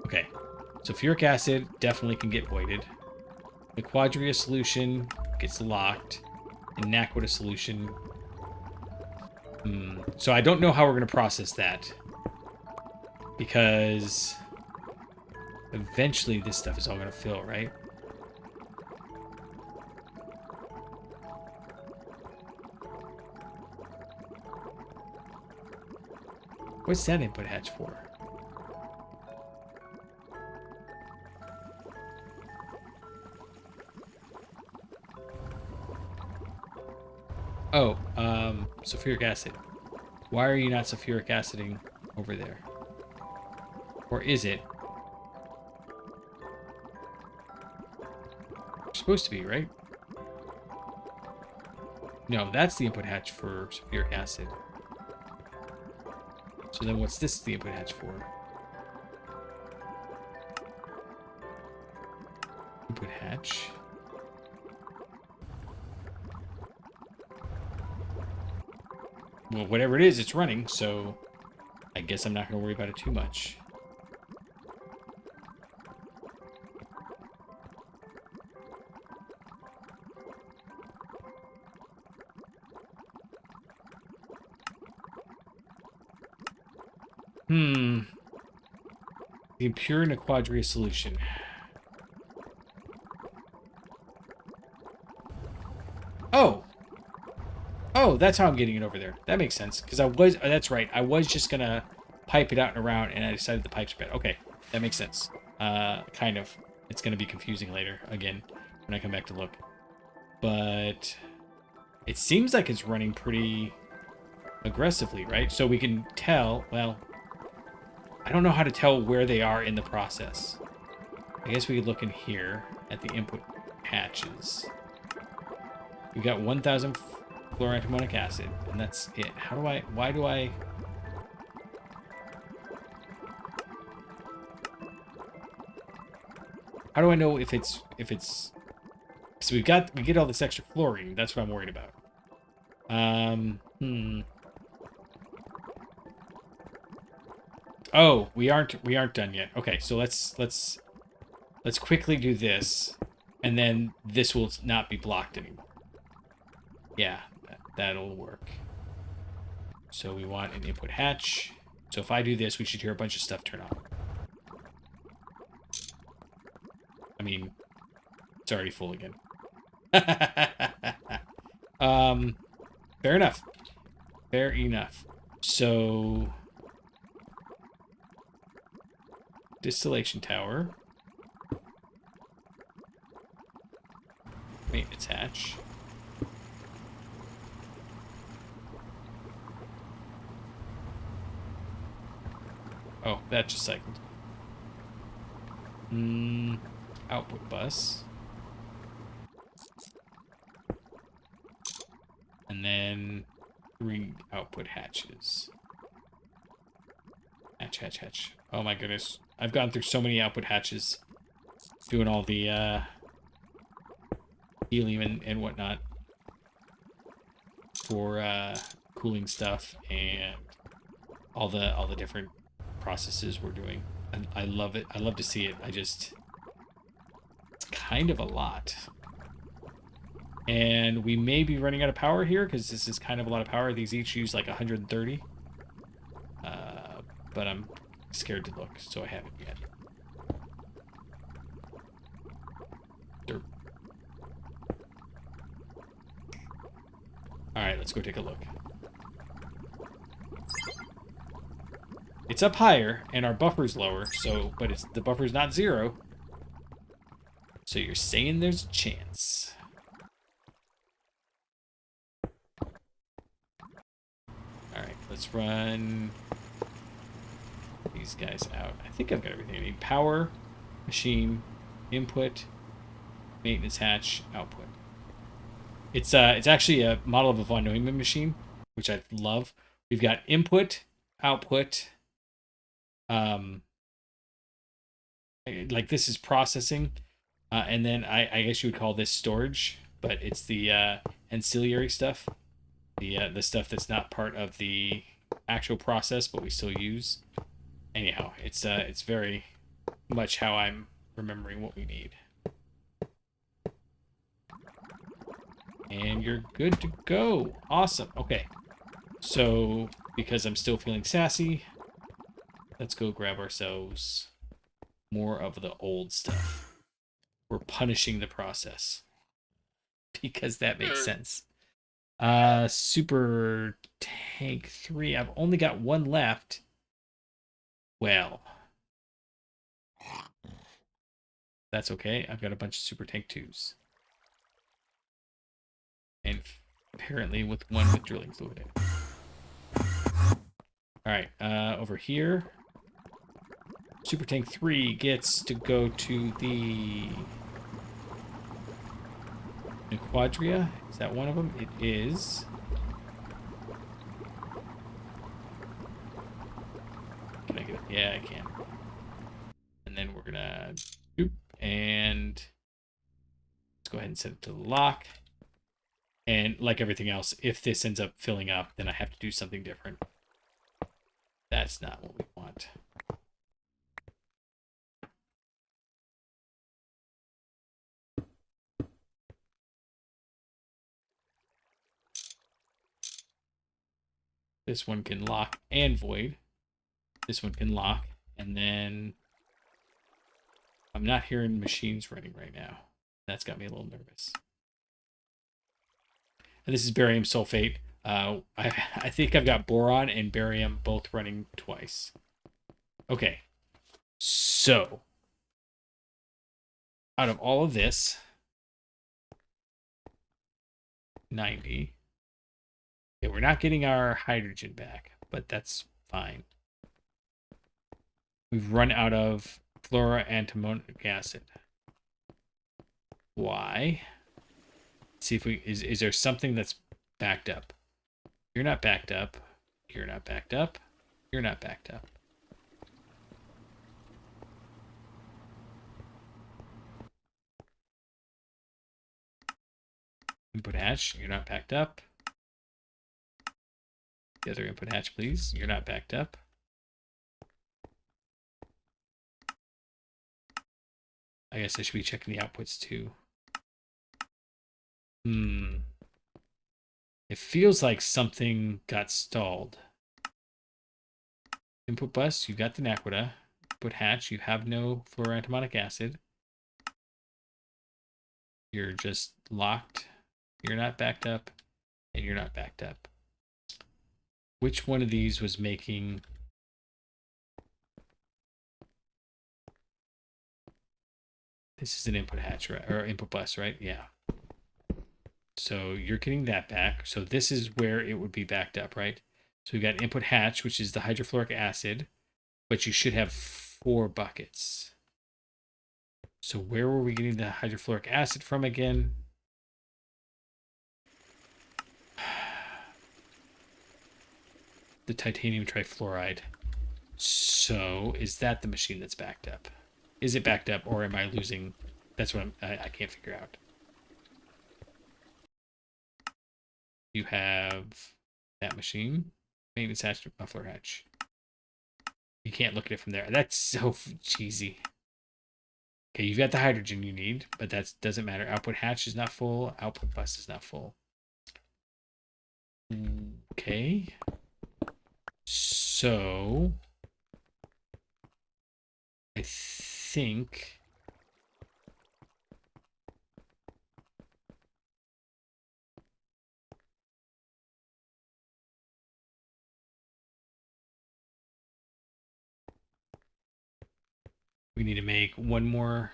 Okay, sulfuric acid definitely can get voided. The quadria solution gets locked. Anaquita solution. So I don't know how we're going to process that. Because eventually this stuff is all going to fill, right? What's that input hatch for? Oh, sulfuric acid. Why are you not sulfuric aciding over there? Or is it? You're supposed to be, right? No, that's the input hatch for sulfuric acid. So then what's this the input hatch for? Input hatch. Well, whatever it is, it's running, so I guess I'm not going to worry about it too much. The impure in a quadria solution. Oh! Oh, that's how I'm getting it over there. That makes sense. Because that's right. I was just going to pipe it out and around, and I decided the pipes bad. Okay, that makes sense. Kind of. It's going to be confusing later, again, when I come back to look. But it seems like it's running pretty aggressively, right? So we can tell, well, I don't know how to tell where they are in the process. I guess we could look in here at the input hatches. We've got 1,000 fluoroantimonic acid, and that's it. Why do I... How do I know if it's... So we get all this extra fluorine. That's what I'm worried about. Oh, we aren't done yet. Okay, so let's quickly do this, and then this will not be blocked anymore. Yeah, that'll work. So we want an input hatch. So if I do this, we should hear a bunch of stuff turn on. I mean, it's already full again. Fair enough. Fair enough. So distillation tower. Maintenance hatch. Oh, that just cycled. Output bus. And then 3 output hatches. Hatch. Oh my goodness. I've gone through so many output hatches. Doing all the helium and whatnot. For cooling stuff and all the different processes we're doing. I love it. I love to see it. It's kind of a lot. And we may be running out of power here because this is kind of a lot of power. These each use like 130. But I'm scared to look, so I haven't yet. Derp. Alright, let's go take a look. It's up higher, and our buffer's lower, so, but the buffer's not 0. So you're saying there's a chance. Alright, let's run these guys out. I think I've got everything I need. Power, machine, input, maintenance hatch, output. It's actually a model of a von Neumann machine, which I love. We've got input, output, like this is processing. And then I guess you would call this storage, but it's the ancillary stuff, the stuff that's not part of the actual process, but we still use. Anyhow, it's very much how I'm remembering what we need. And you're good to go. Awesome. Okay. So, because I'm still feeling sassy, let's go grab ourselves more of the old stuff. We're punishing the process because that makes sense. Super Tank 3. I've only got one left. Well, that's okay. I've got a bunch of Super Tank 2s. And apparently with one with drilling fluid in it. Alright, over here. Super Tank 3 gets to go to the Quadria. Is that one of them? It is. Can I get it? Yeah, I can. And then we're gonna doop, and let's go ahead and set it to the lock. And like everything else, if this ends up filling up, then I have to do something different. That's not what we want. This one can lock and void. This one can lock. And then I'm not hearing machines running right now. That's got me a little nervous. And this is barium sulfate. I think I've got boron and barium both running twice. Okay. So, out of all of this, 90. Okay, we're not getting our hydrogen back, but that's fine. We've run out of fluoroantimonic acid. Why? See if we is there something that's backed up? You're not backed up. You're not backed up. You're not backed up. Input hatch. You're not backed up. The other input hatch, please. You're not backed up. I guess I should be checking the outputs too. It feels like something got stalled. Input bus, you got the naquita. Input hatch, you have no fluoroantimonic acid. You're just locked. You're not backed up. And you're not backed up. Which one of these was making... This is an input hatch, right? Or input bus, right? Yeah. So you're getting that back. So this is where it would be backed up, right? So we've got input hatch, which is the hydrofluoric acid, but you should have 4 buckets. So where were we getting the hydrofluoric acid from again? The titanium trifluoride. So is that the machine that's backed up? Is it backed up, or am I losing? That's what I can't figure out. You have that machine. Maintenance hatch, muffler hatch. You can't look at it from there. That's so cheesy. Okay, you've got the hydrogen you need, but that doesn't matter. Output hatch is not full. Output bus is not full. Okay. So I think we need to make one more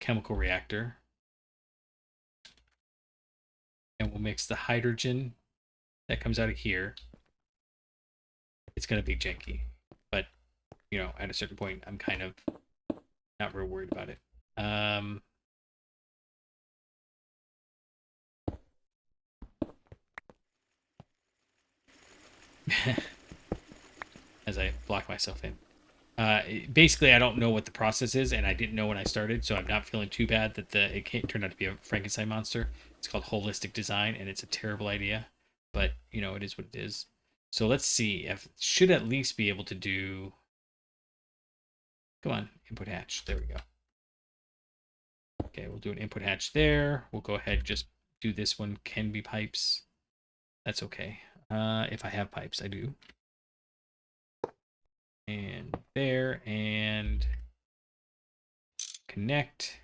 chemical reactor. And we'll mix the hydrogen that comes out of here. It's going to be janky. But, you know, at a certain point, I'm kind of not real worried about it. As I block myself in. Basically, I don't know what the process is, and I didn't know when I started, so I'm not feeling too bad that it can't turn out to be a Frankenstein monster. It's called holistic design, and it's a terrible idea, but you know it is what it is. So let's see. If should at least be able to do. Come on, input hatch. There we go. Okay, we'll do an input hatch there. We'll go ahead and just do this one. Can be pipes. That's okay. If I have pipes, I do. And there, and connect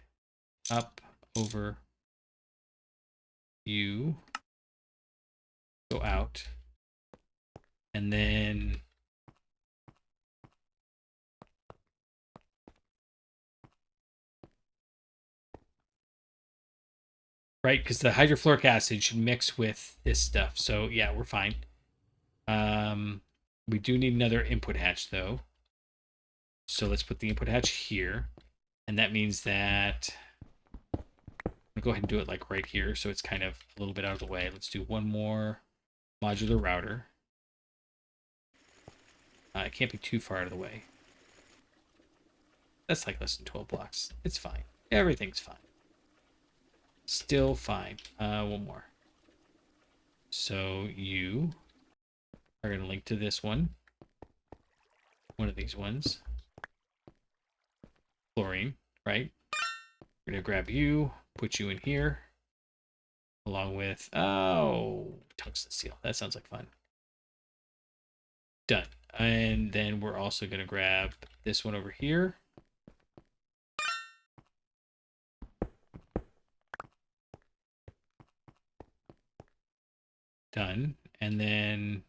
up over you, go out, and then right, because the hydrofluoric acid should mix with this stuff. So yeah, we're fine. We do need another input hatch though. So let's put the input hatch here. And that means that I'm gonna go ahead and do it like right here. So it's kind of a little bit out of the way. Let's do one more modular router. It can't be too far out of the way. That's like less than 12 blocks. It's fine. Everything's fine. Still fine. One more. So you are going to link to this one. One of these ones. Fluorine, right? We're going to grab you, put you in here. Along with, tungsten steel. That sounds like fun. Done. And then we're also going to grab this one over here. Done. And then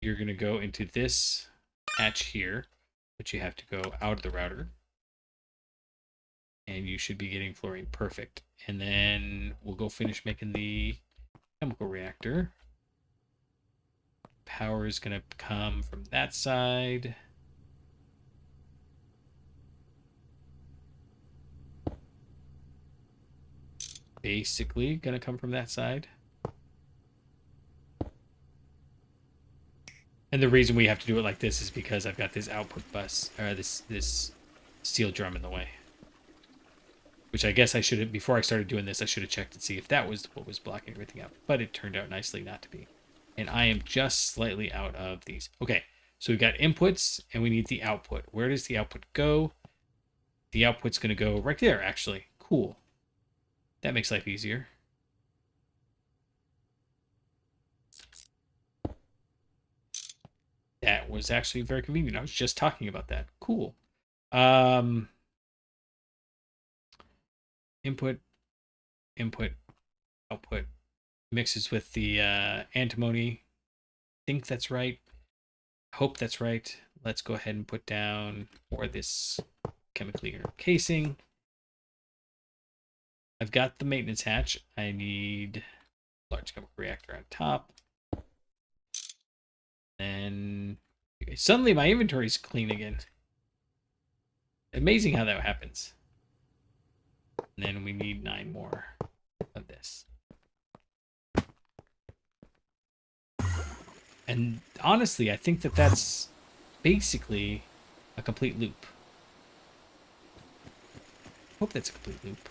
you're going to go into this hatch here, but you have to go out of the router. And you should be getting fluorine. Perfect. And then we'll go finish making the chemical reactor. Power is going to come from that side. Basically going to come from that side. And the reason we have to do it like this is because I've got this output bus, or this steel drum in the way. Which I guess I should have, before I started doing this, I should have checked and see if that was what was blocking everything up. But it turned out nicely not to be. And I am just slightly out of these. Okay, so we've got inputs, and we need the output. Where does the output go? The output's going to go right there, actually. Cool. That makes life easier. That was actually very convenient. I was just talking about that. Cool. Input, output. Mixes with the antimony. Think that's right. Hope that's right. Let's go ahead and put down more of this chemically casing. I've got the maintenance hatch. I need large chemical reactor on top. And suddenly my inventory is clean again. Amazing how that happens. And then we need 9 more of this. And honestly, I think that that's basically a complete loop. Hope that's a complete loop.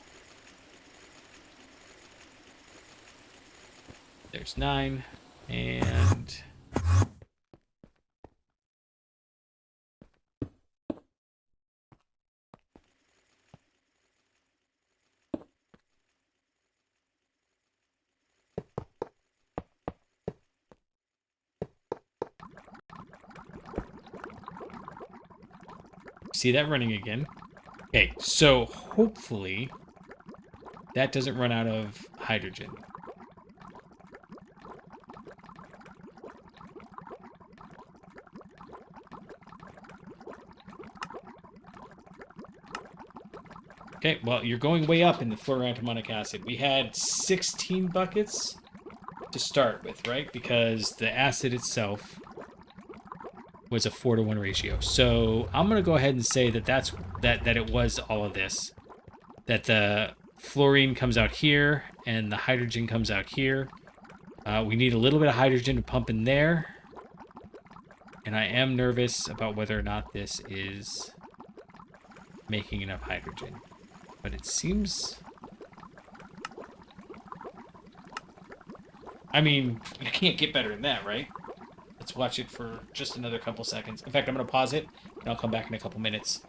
There's 9. And see that running again. Okay, so hopefully that doesn't run out of hydrogen. Okay, well, you're going way up in the fluoroantimonic acid. We had 16 buckets to start with, right? Because the acid itself was a 4-to-1 ratio. So I'm going to go ahead and say that that it was all of this. That the fluorine comes out here and the hydrogen comes out here. We need a little bit of hydrogen to pump in there. And I am nervous about whether or not this is making enough hydrogen. But it seems... I mean, you can't get better than that, right? Let's watch it for just another couple seconds. In fact, I'm going to pause it, and I'll come back in a couple minutes.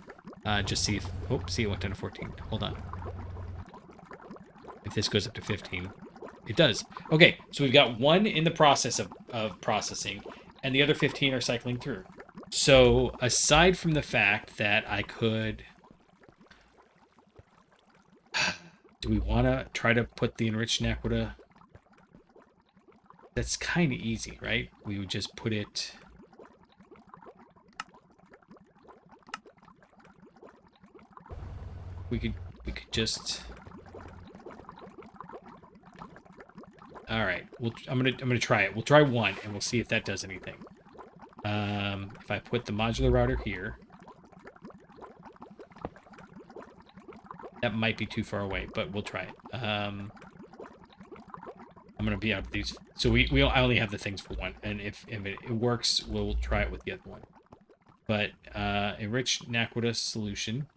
Just see if... Oh, see, it went down to 14. Hold on. If this goes up to 15. It does. Okay, so we've got one in the process of processing, and the other 15 are cycling through. So, aside from the fact that I could... Do we want to try to put the enriched naquita? That's kind of easy, right? We would just put it... We could just... All right. I'm gonna try it. We'll try one, and we'll see if that does anything. If I put the modular router here, that might be too far away, but we'll try it. I'm gonna be out of these. So I only have the things for one, and if it works, we'll try it with the other one. But enriched naquita solution.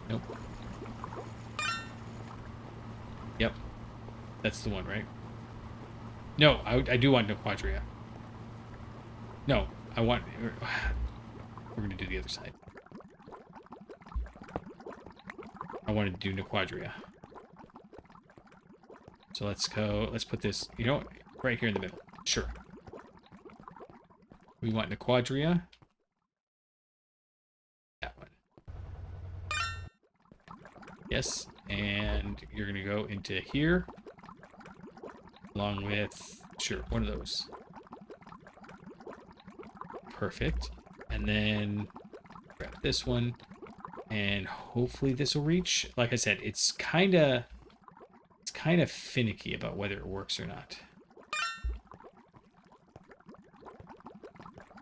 Nope. Yep. That's the one, right? No, I do want Nequadria. No, I want... We're going to do the other side. I wanted to do Nequadria. So let's go... Let's put this... You know what? Right here in the middle. Sure. We want Nequadria. That one. Yes. And you're going to go into here. Along with... Sure, one of those. Perfect. And then grab this one. And hopefully this will reach. Like I said, it's kind of finicky about whether it works or not.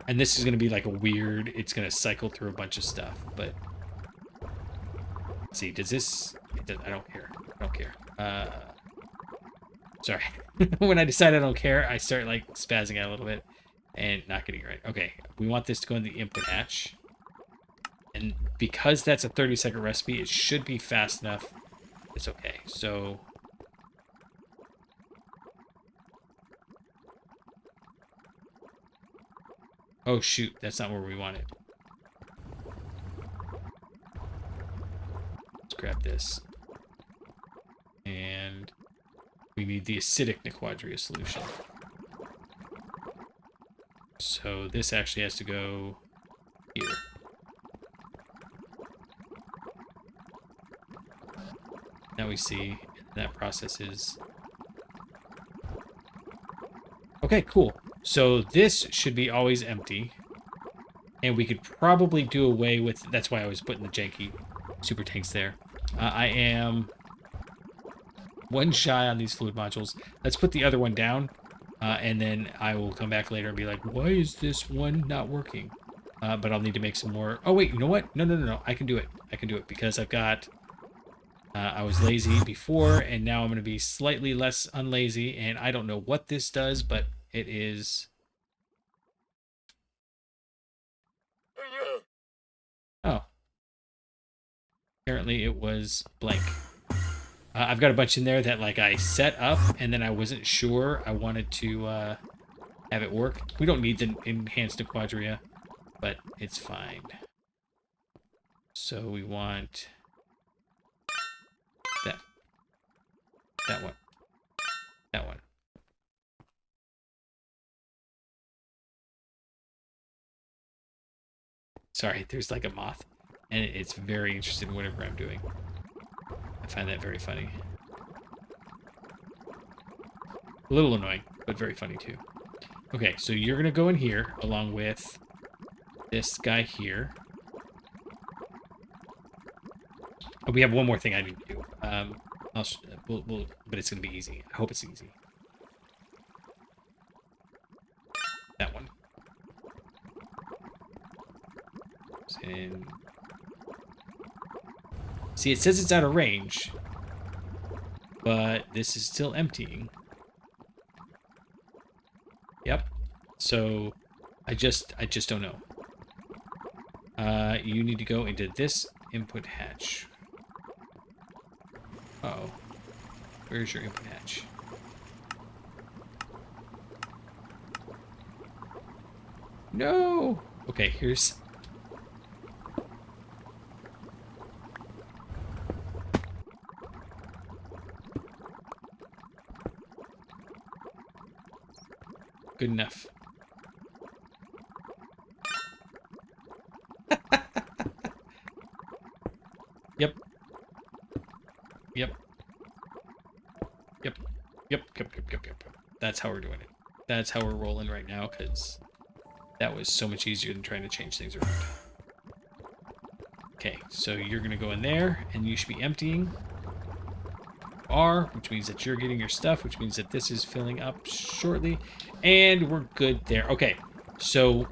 And this is going to be like a weird... It's going to cycle through a bunch of stuff, but... Let's see, does this... I don't care. I don't care. Sorry. When I decide I don't care, I start like spazzing out a little bit and not getting it right. Okay, we want this to go in the input hatch. And because that's a 30-second recipe, it should be fast enough. It's okay. So... Oh, shoot. That's not where we want it. Let's grab this. And we need the acidic Nequadria solution. So this actually has to go here. Now we see that process is... Okay, cool. So this should be always empty. And we could probably do away with... That's why I was putting the janky super tanks there. I am one shy on these fluid modules. Let's put the other one down. And then I will come back later and be like, why is this one not working? But I'll need to make some more... Oh, wait, you know what? No. I can do it. I can do it because I've got... I was lazy before, and now I'm going to be slightly less unlazy, and I don't know what this does, but it is... Oh. Apparently it was blank. I've got a bunch in there that like I set up, and then I wasn't sure I wanted to have it work. We don't need the enhanced Nequadria, but it's fine. So we want... That one. That one. Sorry, there's like a moth. And it's very interested in whatever I'm doing. I find that very funny. A little annoying, but very funny too. Okay, so you're going to go in here along with this guy here. Oh, we have one more thing I need to do. But it's going to be easy. I hope it's easy. That one. And see, it says it's out of range, but this is still emptying. Yep. So I just don't know. You need to go into this input hatch. Uh-oh. Where's your input hatch? No! Okay, here's... Good enough. Yep. Yep. Yep. Yep. That's how we're doing it. That's how we're rolling right now, because that was so much easier than trying to change things around. Okay, so you're going to go in there, and you should be emptying. Which means that you're getting your stuff, which means that this is filling up shortly. And we're good there. Okay, so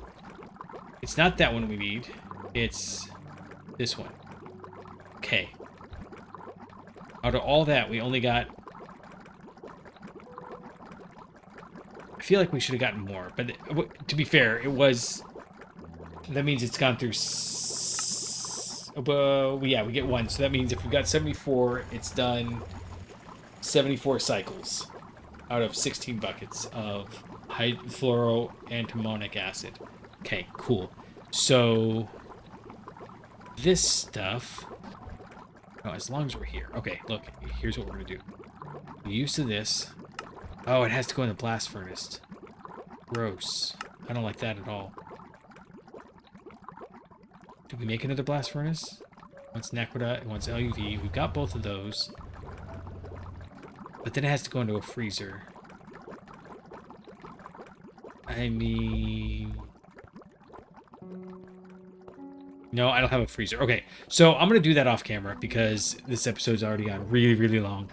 it's not that one we need. It's this one. Okay. Out of all that, we only got... I feel like we should have gotten more, but to be fair, it was... That means it's gone through... yeah, we get one. So that means if we got 74, it's done 74 cycles out of 16 buckets of fluoroantimonic acid. Okay, cool. So this stuff... Oh, as long as we're here. Okay, look, here's what we're going to do. We're used to this. Oh, it has to go in the blast furnace. Gross. I don't like that at all. Did we make another blast furnace? Once Naquita and once LUV. We've got both of those. But then it has to go into a freezer. I mean... No, I don't have a freezer. Okay, so I'm going to do that off camera because this episode's already gone really, really long.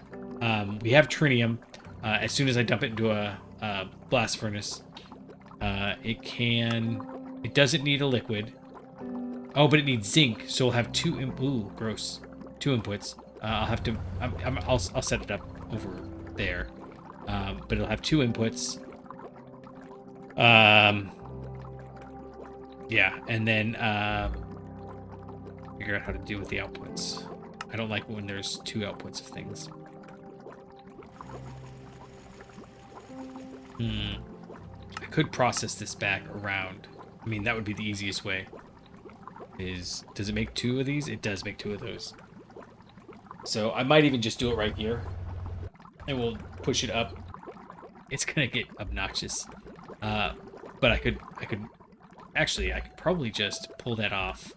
We have Trinium. As soon as I dump it into a blast furnace, it doesn't need a liquid. Oh, but it needs zinc, so we'll have ooh, gross. 2 inputs. I'll have to, I'll set it up over there. But it'll have 2 inputs. Yeah, and then, figure out how to deal with the outputs. I don't like when there's 2 outputs of things. I could process this back around. I mean, that would be the easiest way. Does it make 2 of these? It does make 2 of those. So I might even just do it right here. And we'll push it up. It's gonna get obnoxious. But I could probably just pull that off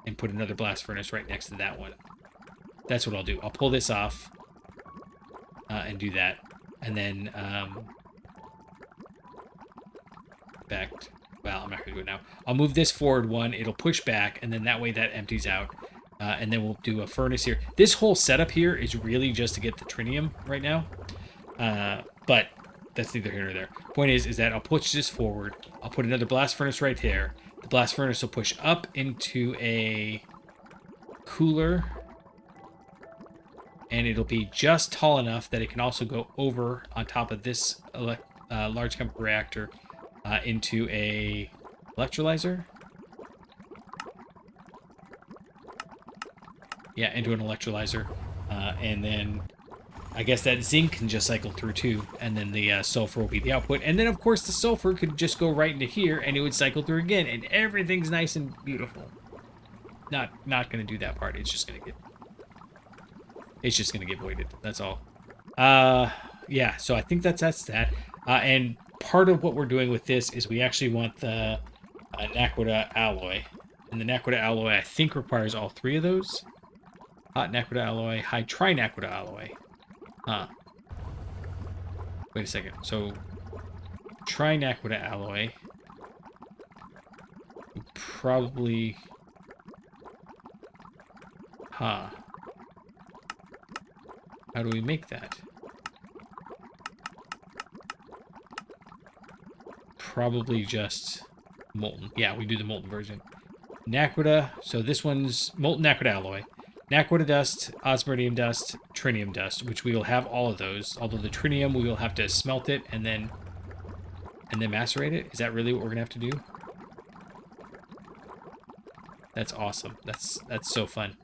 and put another blast furnace right next to that one. That's what I'll do. I'll pull this off and do that. And then well, I'm not going to do it now. I'll move this forward 1. It'll push back, and then that way that empties out. And then we'll do a furnace here. This whole setup here is really just to get the Trinium right now. But that's neither here nor there. Point is that I'll push this forward. I'll put another blast furnace right there. The blast furnace will push up into a cooler. And it'll be just tall enough that it can also go over on top of this large chemical reactor into a electrolyzer. Yeah, into an electrolyzer. And then I guess that zinc can just cycle through too. And then the sulfur will be the output. And then, of course, the sulfur could just go right into here and it would cycle through again. And everything's nice and beautiful. Not going to do that part. It's just going to get voided. That's all. Yeah, so I think that's that. And part of what we're doing with this is we actually want the Naquita alloy. And the Naquita alloy, I think, requires all 3 of those. Hot Naquita alloy, high Trinaquita alloy. Huh. Wait a second. So, Trinaquita alloy. Probably... Huh. How do we make that? Probably just molten. Yeah, we do the molten version. Naquita. So this one's molten Naquita alloy. Naquita dust, osmium dust, Trinium dust, which we will have all of those. Although the Trinium, we will have to smelt it and then and then macerate it? Is that really what we're gonna have to do? That's awesome. That's so fun.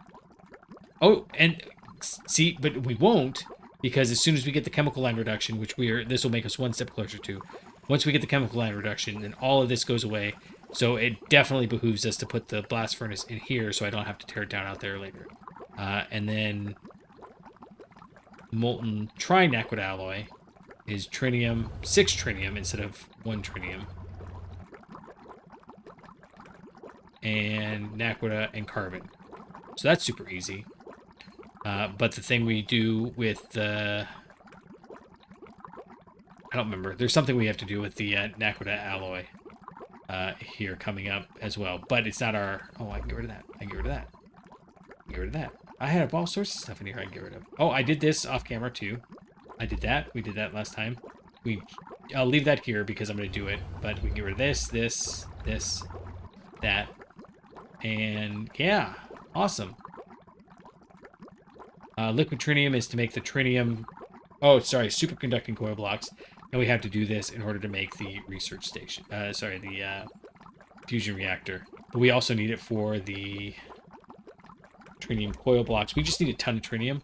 Oh, and see, but we won't, because as soon as we get the chemical line reduction, which this will make us one step closer to. Once we get the chemical line reduction, then all of this goes away. So it definitely behooves us to put the blast furnace in here, so I don't have to tear it down out there later. And then molten trinaquid alloy is trinium, 6 trinium instead of 1 trinium. And naquita and carbon. So that's super easy. But the thing we do with the... I don't remember. There's something we have to do with the naquita alloy here coming up as well. But it's not our... Oh, I can get rid of that. I can get rid of that. I can get rid of that. I have all sorts of stuff in here I can get rid of. Oh, I did this off camera too. I did that. We did that last time. I'll leave that here because I'm going to do it. But we can get rid of this, that. And yeah, awesome. Liquid trinium is to make the trinium... Oh, sorry, superconducting coil blocks. And we have to do this in order to make the research station. The fusion reactor. But we also need it for the trinium coil blocks. We just need a ton of trinium.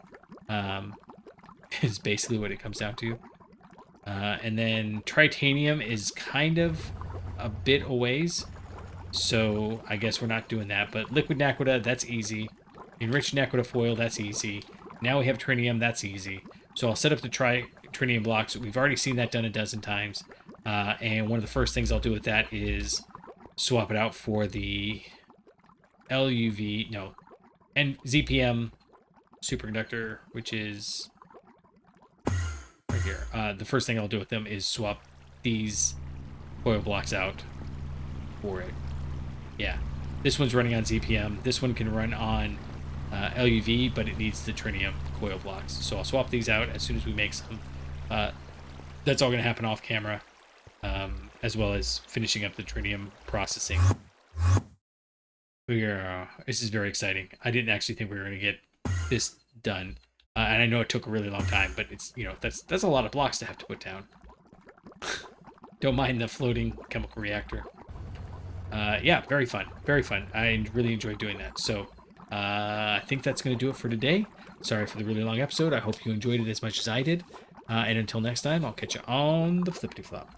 Is basically what it comes down to. And then tritanium is kind of a bit a ways. So I guess we're not doing that. But liquid naquita, that's easy. Enriched naquita foil, that's easy. Now we have trinium, that's easy. So I'll set up the trinium blocks. We've already seen that done a dozen times. And one of the first things I'll do with that is swap it out for the LUV, no, and ZPM superconductor, which is right here. The first thing I'll do with them is swap these coil blocks out for it. Yeah, this one's running on ZPM. This one can run on LUV, but it needs the trinium coil blocks. So I'll swap these out as soon as we make some. That's all going to happen off camera, as well as finishing up the trinium processing. This is very exciting. I didn't actually think we were going to get this done, and I know it took a really long time, but it's, you know, that's a lot of blocks to have to put down. Don't mind the floating chemical reactor. Yeah, very fun. Very fun. I really enjoyed doing that. So I think that's going to do it for today. Sorry for the really long episode. I hope you enjoyed it as much as I did. And until next time, I'll catch you on the flippity flop.